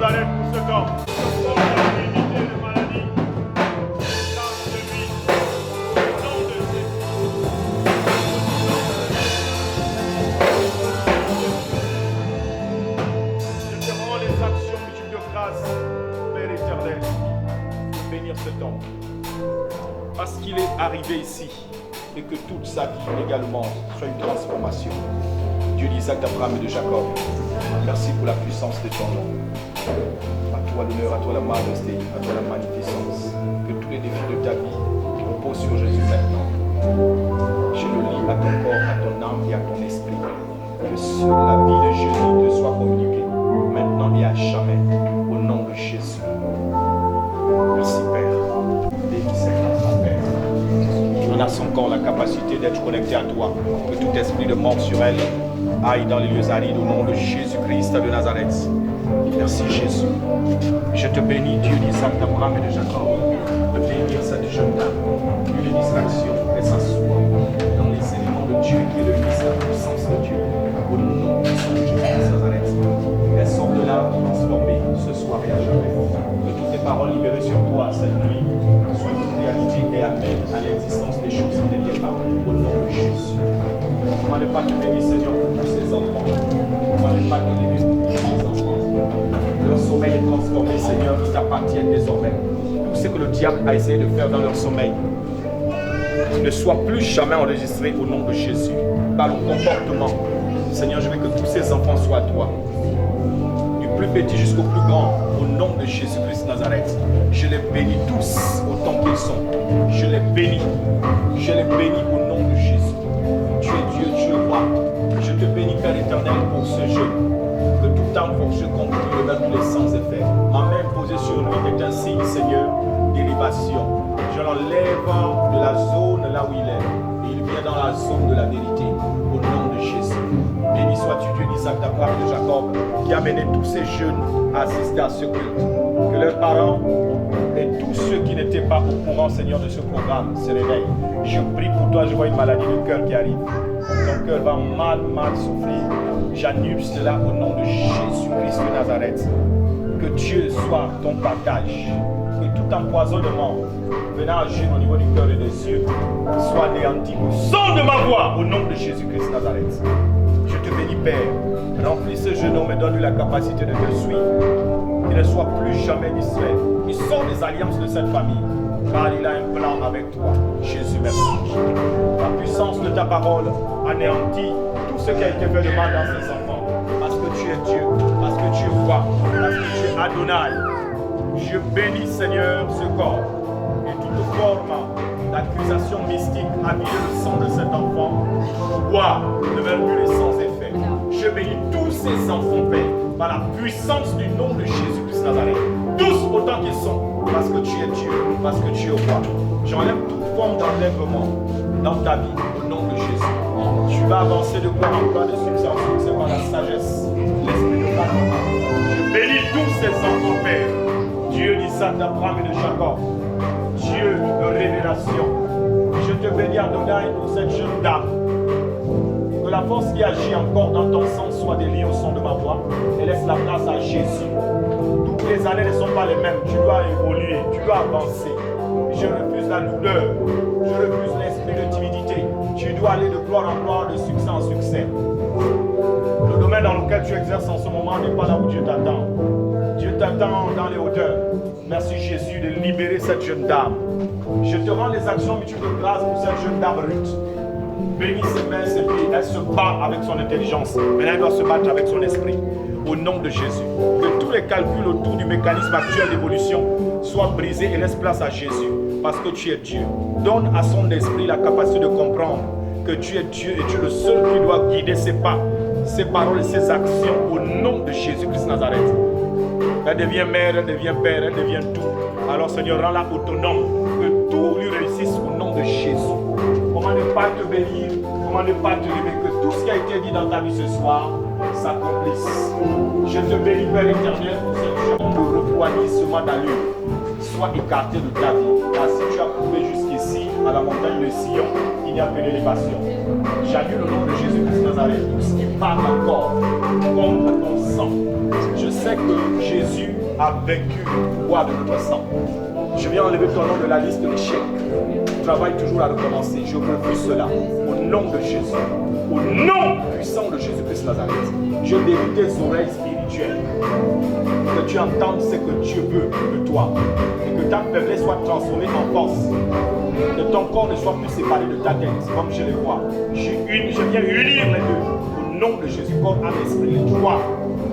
Nazareth pour cet homme. Sors de l'immunité de maladie. Grâce de lui. Au nom de Jésus. Je te rends les actions multiples de grâce, Père éternel, pour bénir cet homme. Parce qu'il est arrivé ici et que toute sa vie également soit une transformation. Dieu d'Isaac, d'Abraham et de Jacob, merci pour la puissance de ton nom. À toi l'honneur, à toi la majesté, à toi la magnificence. Que tous les défis de ta vie reposent sur Jésus maintenant. Je le lis à ton corps, à ton âme et à ton esprit. Que la vie de Jésus te soit communiquée maintenant et à jamais au nom de Jésus. Merci Père. Bénis cet enfant Père. On a son corps la capacité d'être connecté à toi. Que tout esprit de mort sur elle aille dans les lieux arides au nom de Jésus-Christ de Nazareth. Merci Jésus. Je te bénis, Dieu d'Isaac, d'Abraham et de Jacob, de bénir cette jeune dame. Une distraction, elle s'assoit dans les éléments de Dieu qui est le Fils, la puissance de Dieu. Au nom de Jésus de Nazareth. Elle sort de là transformée ce soir et à jamais. Que toutes tes paroles libérées sur toi cette nuit soient une réalité et amènent à l'existence des choses qui n'étaient pas. Au nom de Jésus. Comment ne pas te bénir, Seigneur, pour tous ces enfants. Comment ne pas te bénir pour tous ces enfants. Leur sommeil est transformé, Seigneur, qui t'appartiennent désormais. Tout ce que le diable a essayé de faire dans leur sommeil ne soit plus jamais enregistré au nom de Jésus. Par le comportement, Seigneur, je veux que tous ces enfants soient à toi. Du plus petit jusqu'au plus grand, au nom de Jésus-Christ de Nazareth. Je les bénis tous autant qu'ils sont. Je les bénis. Je les bénis au nom de Jésus. Tu es Dieu, tu es roi. Je te bénis, Père éternel, pour ce jeune. Que tout arme forgé contre lui vers tous les sens est fait. Ma main posée sur lui est un signe, Seigneur, d'élévation. Je l'enlève de la zone là où il est. Et il vient dans la zone de la vérité. Au nom de Jésus. Béni sois-tu, Dieu d'Isaac, d'Abraham et de Jacob, qui a mené tous ces jeunes à assister à ce culte. Que leurs parents et tous ceux qui n'étaient pas au courant, Seigneur, de ce programme se réveillent. Je prie pour toi, je vois une maladie de cœur qui arrive. Ton cœur va mal souffrir. J'annule cela au nom de Jésus-Christ de Nazareth. Que Dieu soit ton partage. Que tout empoisonnement venant agir au niveau du cœur et des yeux soit anéanti au son de ma voix au nom de Jésus-Christ de Nazareth. Je te bénis, Père. Remplis ce jeune homme et donne-lui la capacité de te suivre. Qu'il ne soit plus jamais distrait. Il sort des alliances de cette famille. Car il a un plan avec toi. Jésus, merci. La puissance de ta parole anéantit tout ce qui a été fait de mal dans ses enfants. Parce que tu es Dieu. Parce que tu es roi. Parce que tu es Adonai. Je bénis, Seigneur, ce corps. Et toute forme d'accusation mystique a mis le sang de cet enfant. Boire ne meurt plus les sans effet. Je bénis tous ces enfants, Père, par la puissance du nom de Jésus-Christ Nazareth. Tous autant qu'ils sont, parce que tu es Dieu, parce que tu es roi. J'enlève toute forme d'enlèvement dans ta vie, au nom de Jésus. Tu vas avancer de gloire en gloire, de succès en succès par la sagesse, l'esprit de parlement. Je bénis tous ces enfants, Père. Dieu d'Isaac, d'Abraham et de Jacob. Dieu de révélation. Je te bénis, Adonai, pour cette jeune dame. Que la force qui agit encore dans ton sang soit déliée au son de ma voix et laisse la place à Jésus. Toutes les années ne sont pas les mêmes. Tu dois évoluer, tu dois avancer. Je refuse la douleur. Je refuse l'esprit de timidité. Tu dois aller de gloire en gloire, de succès en succès. Le domaine dans lequel tu exerces en ce moment n'est pas là où Dieu t'attend. Dieu t'attend dans les hauteurs. Merci Jésus de libérer cette jeune dame. Je te rends les actions multiples de grâce pour cette jeune dame Ruth. Bénis ses mains, ses pieds. Elle se bat avec son intelligence. Mais elle doit se battre avec son esprit. Au nom de Jésus. Que tous les calculs autour du mécanisme actuel d'évolution soient brisés et laisse place à Jésus. Parce que tu es Dieu. Donne à son esprit la capacité de comprendre que tu es Dieu et tu es le seul qui doit guider ses pas, ses paroles et ses actions. Au nom de Jésus-Christ Nazareth. Elle devient mère, elle devient père, elle devient tout. Alors Seigneur, rends-la autonome. Que tout lui réussisse au nom de Jésus. Comment ne pas te bénir, comment ne pas te lever, que tout ce qui a été dit dans ta vie ce soir s'accomplisse. Je te bénis, Père éternel, pour cette journée de refroidissement d'allure soit écarté de ta vie. Car si tu as prouvé jusqu'ici, à la montagne de Sion, il n'y a que l'élévation. J'annule au nom de Jésus-Christ Nazareth tout ce qui parle encore contre ton sang. Je sais que Jésus a vaincu le poids de notre sang. Je viens enlever ton nom de la liste d'échecs. Tu travailles toujours à recommencer. Je refuse cela. Au nom de Jésus. Au nom puissant de Jésus-Christ Nazareth. Je délivre tes oreilles spirituelles. Que tu entendes ce que Dieu veut de toi. Et que ta faiblesse soit transformée en force. Que ton corps ne soit plus séparé de ta tête, comme je le vois. Je viens unir les deux. Au nom de Jésus, corps, âme, esprit, les trois.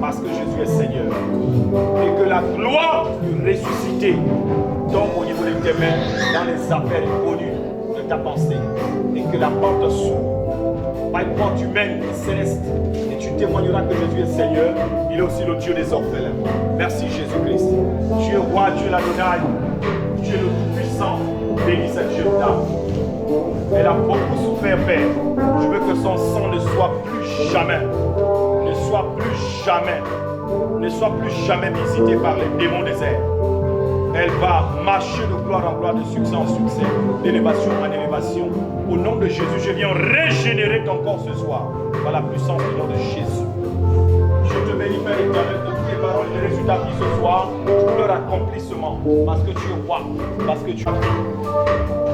Parce que Jésus est Seigneur. Et que la gloire du ressuscité tombe au niveau de tes mains, dans les affaires inconnues de ta pensée. Et que la porte s'ouvre. Pas une porte humaine, mais céleste. Et tu témoigneras que Jésus est Seigneur. Il est aussi le Dieu des orphelins. Merci Jésus-Christ. Tu es roi, tu es l'Adonai. Tu es le Tout-Puissant. Bénis cette jeune dame. Elle a beaucoup souffert, Père. Je veux que son sang ne soit plus jamais, ne soit plus jamais visité par les démons des airs. Elle va marcher de gloire en gloire, de succès en succès, d'élévation en élévation. Au nom de Jésus, je viens régénérer ton corps ce soir, par la puissance du nom de Jésus. Je te bénis, Père éternel, de toutes les paroles et les résultats qui ce soir, tout leur accomplissement, parce que tu es roi, parce que tu as pris.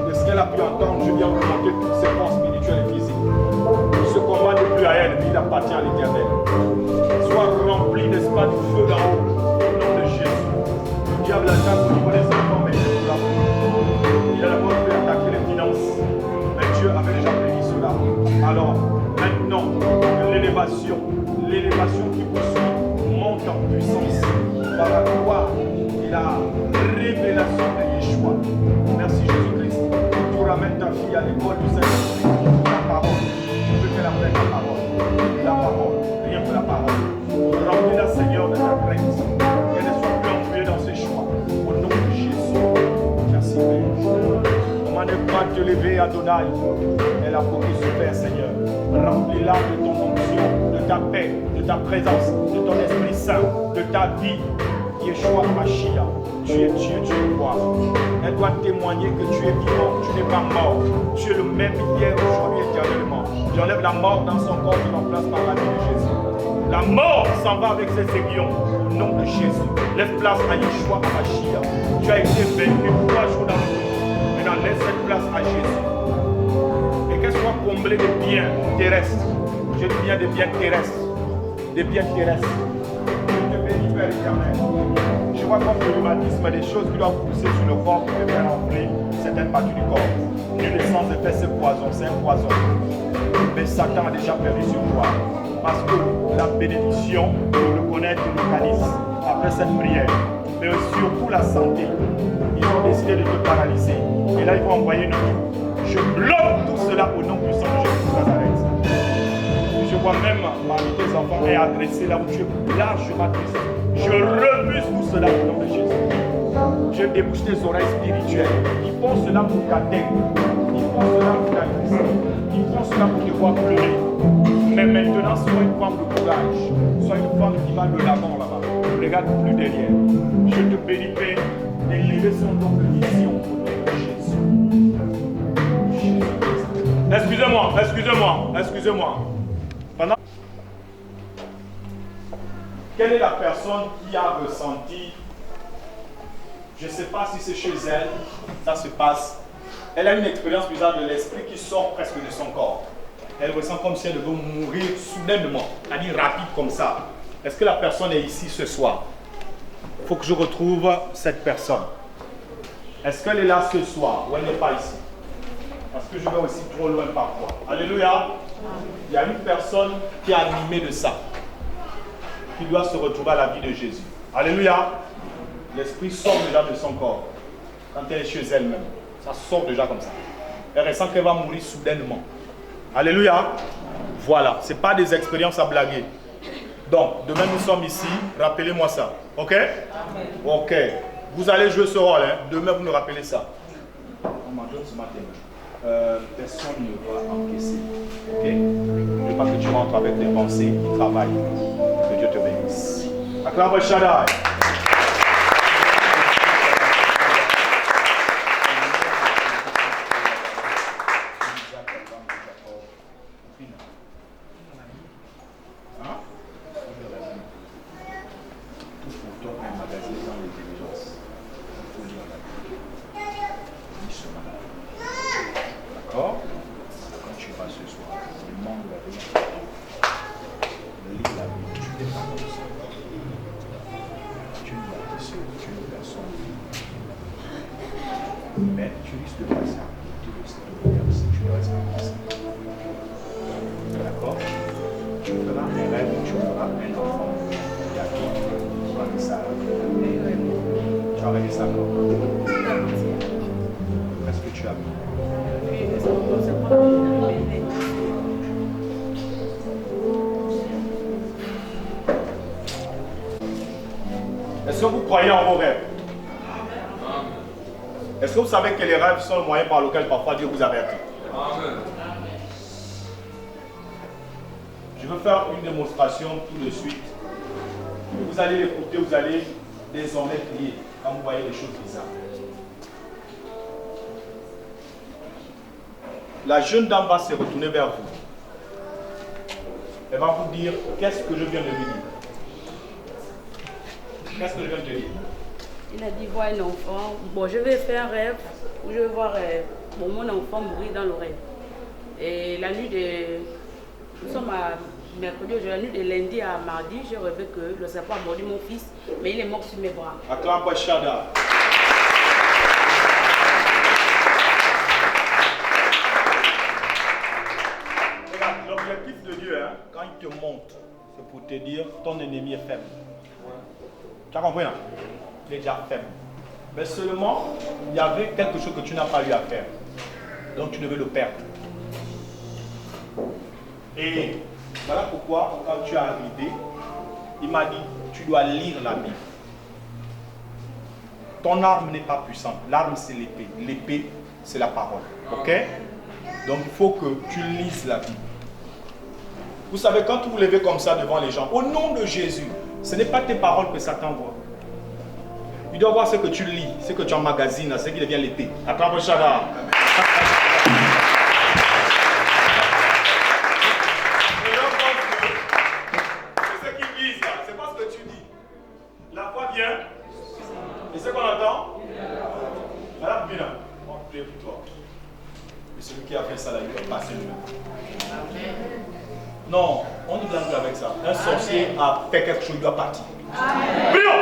De ce qu'elle a pu entendre, je viens augmenter toutes ses forces spirituelles et physiques. Ce combat n'est plus à elle, mais il appartient à l'Éternel. Sois rempli, n'est-ce pas, du feu d'en haut, au nom de Jésus. Le diable attaque au niveau des enfants, mais il a d'abord pu attaquer les finances, mais Dieu avait déjà prédit cela. Alors, maintenant, l'élévation qui vous suit monte en puissance par la gloire et la révélation de Yeshua. Merci Jésus-Christ. Tu ramènes ta fille à l'école du Saint-Esprit. La parole. Je veux qu'elle apprenne la parole. La parole. Rien que la parole. Remplis-la, Seigneur, de ta grâce. Qu'elle ne soit plus enfouie dans ses choix. Au nom de Jésus. Merci Père. Comment ne pas te lever, Adonai? Elle a beaucoup souffert, Seigneur. Remplis-la de ton onction, de ta paix, de ta présence, de ton Esprit Saint, de ta vie. Yeshua Mashiach, tu es Dieu, tu es roi. Elle doit témoigner que tu es vivant, tu n'es pas mort. Tu es le même hier, aujourd'hui, éternellement. J'enlève la mort dans son corps, je remplace par la vie de Jésus. La mort s'en va avec ses aiguillons, au nom de Jésus. Laisse place à Yeshua Mashiach. Tu as été vaincu 3 jours dans le monde. Maintenant, laisse cette place à Jésus. Et qu'elle soit comblée de biens terrestres. Je dis bien des biens terrestres. Des biens terrestres. Je te bénis, Père éternel. Je vois comme le rhumatisme des choses qui doivent pousser sur le corps pour faire rentrer certaines parties du corps. Nul n'est sans effet ce poison, c'est un poison. Mais Satan a déjà perdu sur toi. Parce que la bénédiction, de connaître le calice après cette prière, mais surtout la santé, ils ont décidé de te paralyser. Et là, ils vont envoyer une troupe. Je bloque tout cela au nom puissant de Jésus de Nazareth. Je vois même parmi tes enfants est adressé là où tu es largement adressé. Je refuse tout cela au nom de Jésus. Je débouche tes oreilles spirituelles. Ils font cela pour ta tête. Ils font cela pour ta cuisse. Ils font cela pour te voir pleurer. Mais maintenant, sois une femme de courage. Sois une femme qui va de l'avant là-bas. Ne regarde plus derrière. Je te bénis, Père, d'élever son nom de mission au nom de Jésus. Excusez-moi. Pendant... Quelle est la personne qui a ressenti, je ne sais pas si c'est chez elle, ça se passe, elle a une expérience bizarre de l'esprit qui sort presque de son corps. Elle ressent comme si elle devait mourir soudainement, c'est-à-dire rapide comme ça. Est-ce que la personne est ici ce soir? Il faut que je retrouve cette personne. Est-ce qu'elle est là ce soir ou elle n'est pas ici? Parce que je vais aussi trop loin parfois. Alléluia. Il y a une personne qui est animée de ça, qui doit se retrouver à la vie de Jésus. Alléluia. L'esprit sort déjà de son corps. Quand elle est chez elle-même, ça sort déjà comme ça. Elle ressent qu'elle va mourir soudainement. Alléluia. Voilà, ce n'est pas des expériences à blaguer. Donc, demain nous sommes ici, rappelez-moi ça. Ok? Amen. Ok. Vous allez jouer ce rôle, hein? Demain vous nous rappelez ça. On m'adonne ce matin. Personne ne va encaisser. Ok? Je ne veux pas que tu rentres avec des pensées qui travaillent. Que Dieu te bénisse. Acclame Shaddai. Mais tu risques de passer à côté de cette lumière si tu ne restes pas ici. D'accord? Tu feras un rêve, tu feras un enfant. Il y a qui tu vas faire ça. Tu vas arrêter ça quand? Qu'est-ce que tu as vu? Est-ce que vous croyez en vos rêves? Est-ce que vous savez que les rêves sont le moyen par lequel parfois Dieu vous avertit? Amen. Je veux faire une démonstration tout de suite. Vous allez l'écouter, vous allez désormais prier quand vous voyez des choses bizarres. La jeune dame va se retourner vers vous. Elle va vous dire, qu'est-ce que je viens de lui dire? Qu'est-ce que je viens de te dire? Il a dit voir un enfant. Bon, je vais faire un rêve où je vais voir mon enfant mourir dans le rêve. Et la nuit de... Nous sommes à mercredi, la nuit de lundi à mardi, j'ai rêvé que le serpent a mordu mon fils, mais il est mort sur mes bras. Acclame pas Shada. Regarde, l'objectif de Dieu, hein, quand il te montre, c'est pour te dire ton ennemi est faible. Tu as compris, hein? Il est déjà faible. Mais seulement, il y avait quelque chose que tu n'as pas eu à faire. Donc tu devais le perdre. Et voilà pourquoi, quand tu es arrivé, il m'a dit, tu dois lire la Bible. Ton arme n'est pas puissante. L'arme, c'est l'épée. L'épée, c'est la parole. Ok? Donc il faut que tu lises la Bible. Vous savez, quand vous vous levez comme ça devant les gens, au nom de Jésus, ce n'est pas tes paroles que Satan voit. Il doit voir ce que tu lis, ce que tu emmagasines, ce qui devient l'épée. Attrape Shara. C'est ce qu'ils disent là, c'est pas ce que tu dis. La foi vient. Et ce qu'on attend, Madame Bina, on va prier pour toi. Et celui qui a fait ça là, il doit passer lui-même. Non, on ne gagne plus avec ça. Un sorcier a fait quelque chose, il doit partir. Bina!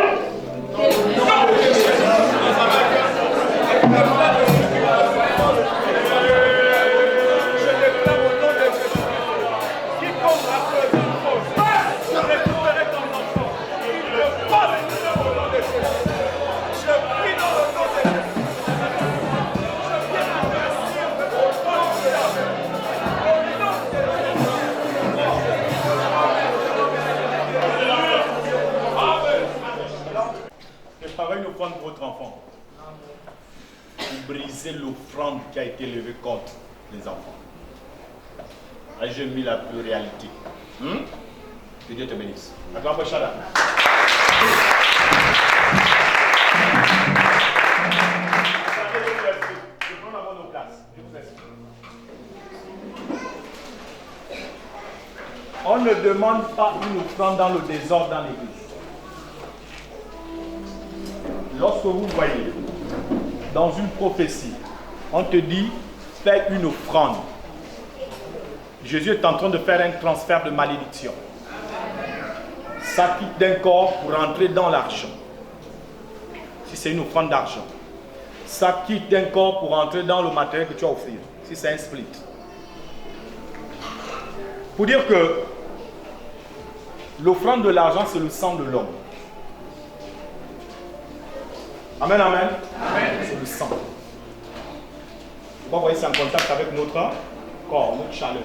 Préparez une offrande pour votre enfant. Vous brisez l'offrande qui a été levée contre les enfants. Et j'ai mis la pluralité. Que Dieu te bénisse. Acclame pour Shada. Je prends d'abord nos places. Je vous explique. On ne demande pas une offrande dans le désordre dans l'église. Lorsque vous voyez dans une prophétie, on te dit fais une offrande. Jésus est en train de faire un transfert de malédiction. Ça quitte d'un corps pour entrer dans l'argent. Si c'est une offrande d'argent. Ça quitte d'un corps pour entrer dans le matériel que tu vas offrir. Si c'est un split. Pour dire que l'offrande de l'argent, c'est le sang de l'homme. Amen, amen. C'est le sang. Vous voyez, c'est en contact avec notre corps, notre chaleur.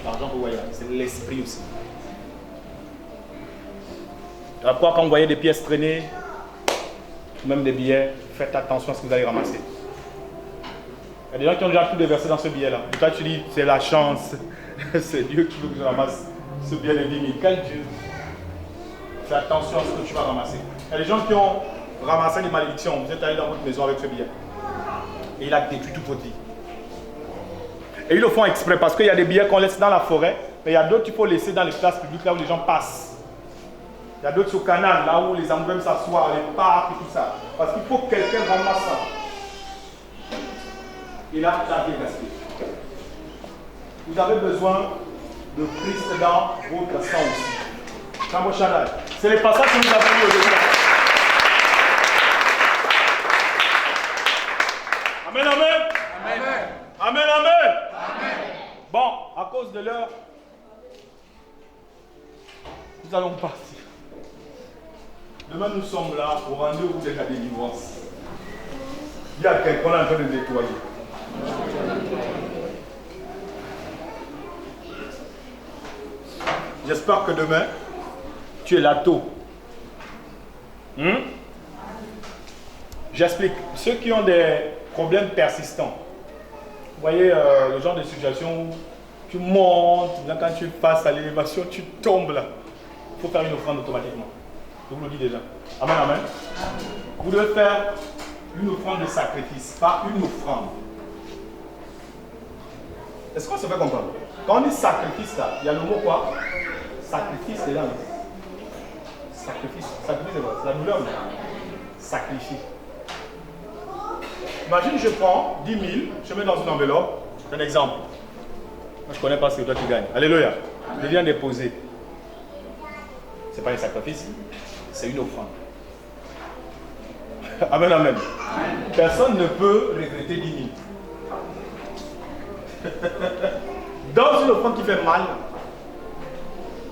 L'argent que vous voyez là, c'est l'esprit aussi. Après, quand vous voyez des pièces traînées, même des billets, faites attention à ce que vous allez ramasser. Il y a des gens qui ont déjà tout déversé dans ce billet-là. Et toi, tu dis, c'est la chance. C'est Dieu qui veut que je ramasse ce billet de 10 000. Quel Dieu? Fais attention à ce que tu vas ramasser. Il y a des gens qui ont ramassé des malédictions. Vous êtes allé dans votre maison avec ce billet. Et il a détruit toute votre vie. Et ils le font exprès parce qu'il y a des billets qu'on laisse dans la forêt, mais il y a d'autres qu'il faut laisser dans les places publiques là où les gens passent. Il y a d'autres sur le canal, là où les emblèmes s'assoient, les parcs et tout ça. Parce qu'il faut que quelqu'un ramasse ça. Et là, ça a été gaspillé. Vous avez besoin de Christ dans votre sang aussi. C'est les passages que nous avons eu au début. cause de l'heure, nous allons partir. Demain, nous sommes là au rendez-vous de la délivrance. Il y a quelqu'un en train de nettoyer. J'espère que demain, tu es là tôt. J'explique. Ceux qui ont des problèmes persistants, vous voyez le genre de situation où tu montes, quand tu passes à l'élévation, tu tombes là. Il faut faire une offrande automatiquement. Je vous le dis déjà. Amen, amen. Vous devez faire une offrande de sacrifice, pas une offrande. Est-ce qu'on se fait comprendre? Quand on dit sacrifice, là, il y a le mot quoi? Sacrifice, c'est là. Sacrifice. Sacrifice, c'est quoi? C'est la douleur, là. Sacrifier. Imagine, je prends 10 000, je mets dans une enveloppe. Un exemple. Moi, je ne connais pas, c'est toi qui gagne. Alléluia. Je viens déposer. Ce n'est pas un sacrifice, c'est une offrande. Amen, amen. Personne ne peut regretter 10 000. Dans une offrande qui fait mal,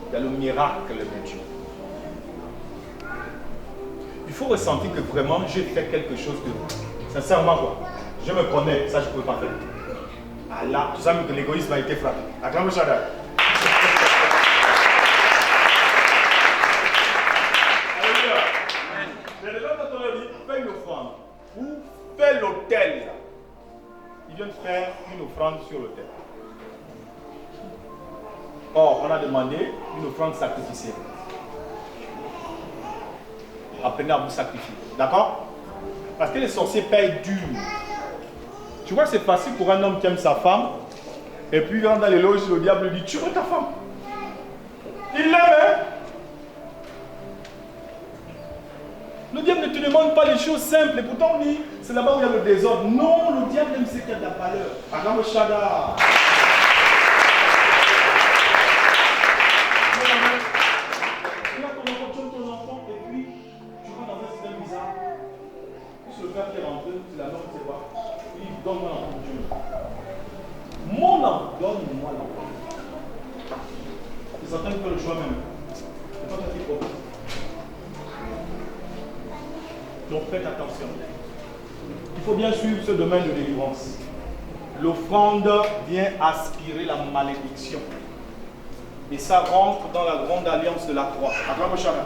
il y a le miracle de Dieu. Il faut ressentir que vraiment j'ai fait quelque chose de... Sincèrement quoi. Je me connais, ça je ne peux pas faire. Ah là, tout ça, que l'égoïsme a été frappé. Acclame Shaddai. Alléluia. Mais les gens quand on leur dit, fais une offrande. Ou fais l'autel. Ils viennent faire une offrande sur l'autel. Or, on a demandé une offrande sacrificielle. Apprenez à vous sacrifier. D'accord? Parce que les sorciers payent dur. Tu vois que c'est facile pour un homme qui aime sa femme, et puis il rentre dans les loges, le diable lui dit, tu veux ta femme? Il l'aime, hein? Le diable ne te demande pas les choses simples, et pourtant on dit, c'est là-bas où il y a le désordre. Non, le diable aime ce qui a de la valeur. Acclame Shaddai. Qui est rentré, c'est la norme, c'est quoi? Il dit, donne-moi l'enfant, Dieu. Mon enfant, donne-moi l'enfant. C'est certain que tu fais le choix même. C'est pas toi qui propose. Donc faites attention. Il faut bien suivre ce domaine de délivrance. L'offrande vient aspirer la malédiction. Et ça rentre dans la grande alliance de la croix. Acclame Shaddai.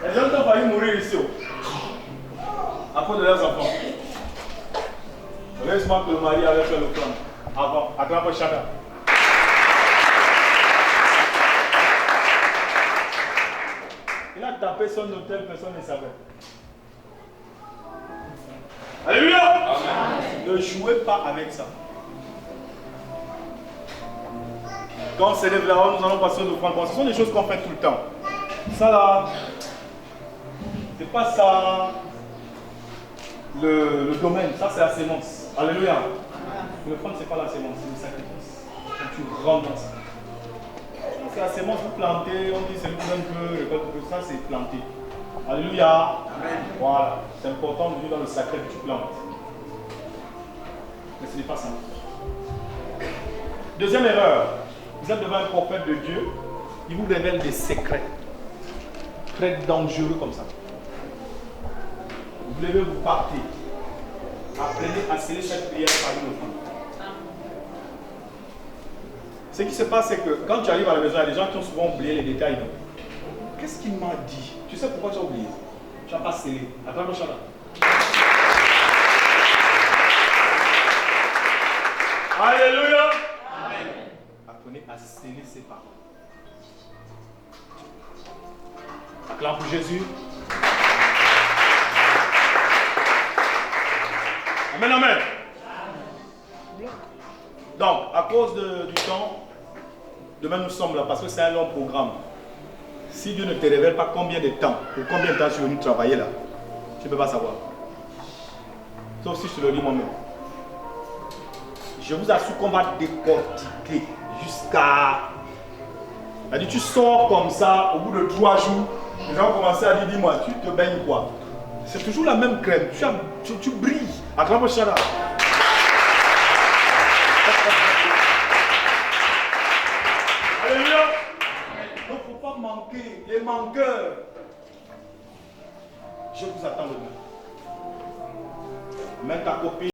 Les gens ont failli mourir ici, à cause de leurs enfants. Laisse-moi que le mari avait fait le plan avant, acclame Shaddai. Il a tapé son hôtel, personne ne savait. Alléluia! Amen. Ne jouez pas avec ça. Quand on s'élève là-haut, nous allons passer au prendre. Ce sont des choses qu'on fait tout le temps. Ça là, c'est pas ça le domaine, ça c'est la sémence. Alléluia. Le prendre, c'est pas la sémence, c'est le sacrifice. Quand tu rentres dans ça. C'est la sémence, vous plantez, on dit c'est le coup un peu, récolte tout ça, c'est planté. Alléluia. Amen. Voilà. C'est important de vivre dans le sacré que tu plantes. Mais ce n'est pas ça. Deuxième erreur. Vous êtes devant un prophète de Dieu, il vous révèle des secrets très dangereux comme ça. Vous levez, vous partez. Apprenez à sceller chaque prière par une offrande. Ce qui se passe, c'est que quand tu arrives à la maison, il y a des gens qui ont souvent oublié les détails. Qu'est-ce qu'il m'a dit? Tu sais pourquoi tu as oublié? Tu n'as pas scellé. Attends, le Shaddai. Alléluia. Amen. Apprenez à sceller ses paroles. Acclame pour Jésus. Amen, amen. Donc, à cause du temps, demain nous sommes là parce que c'est un long programme. Si Dieu ne te révèle pas combien de temps, pour combien de temps je suis venu travailler là, tu ne peux pas savoir. Sauf si je te le dis moi-même. Je vous assure qu'on va décortiquer jusqu'à... C'est-à-dire, tu sors comme ça, au bout de 3 jours, les gens vont commencer à dire, dis-moi, tu te baignes quoi? C'est toujours la même crème, tu brilles. Acclame Shana. Alléluia. Donc, il ne faut pas manquer, les manqueurs. Je vous attends demain. Mets ta copine.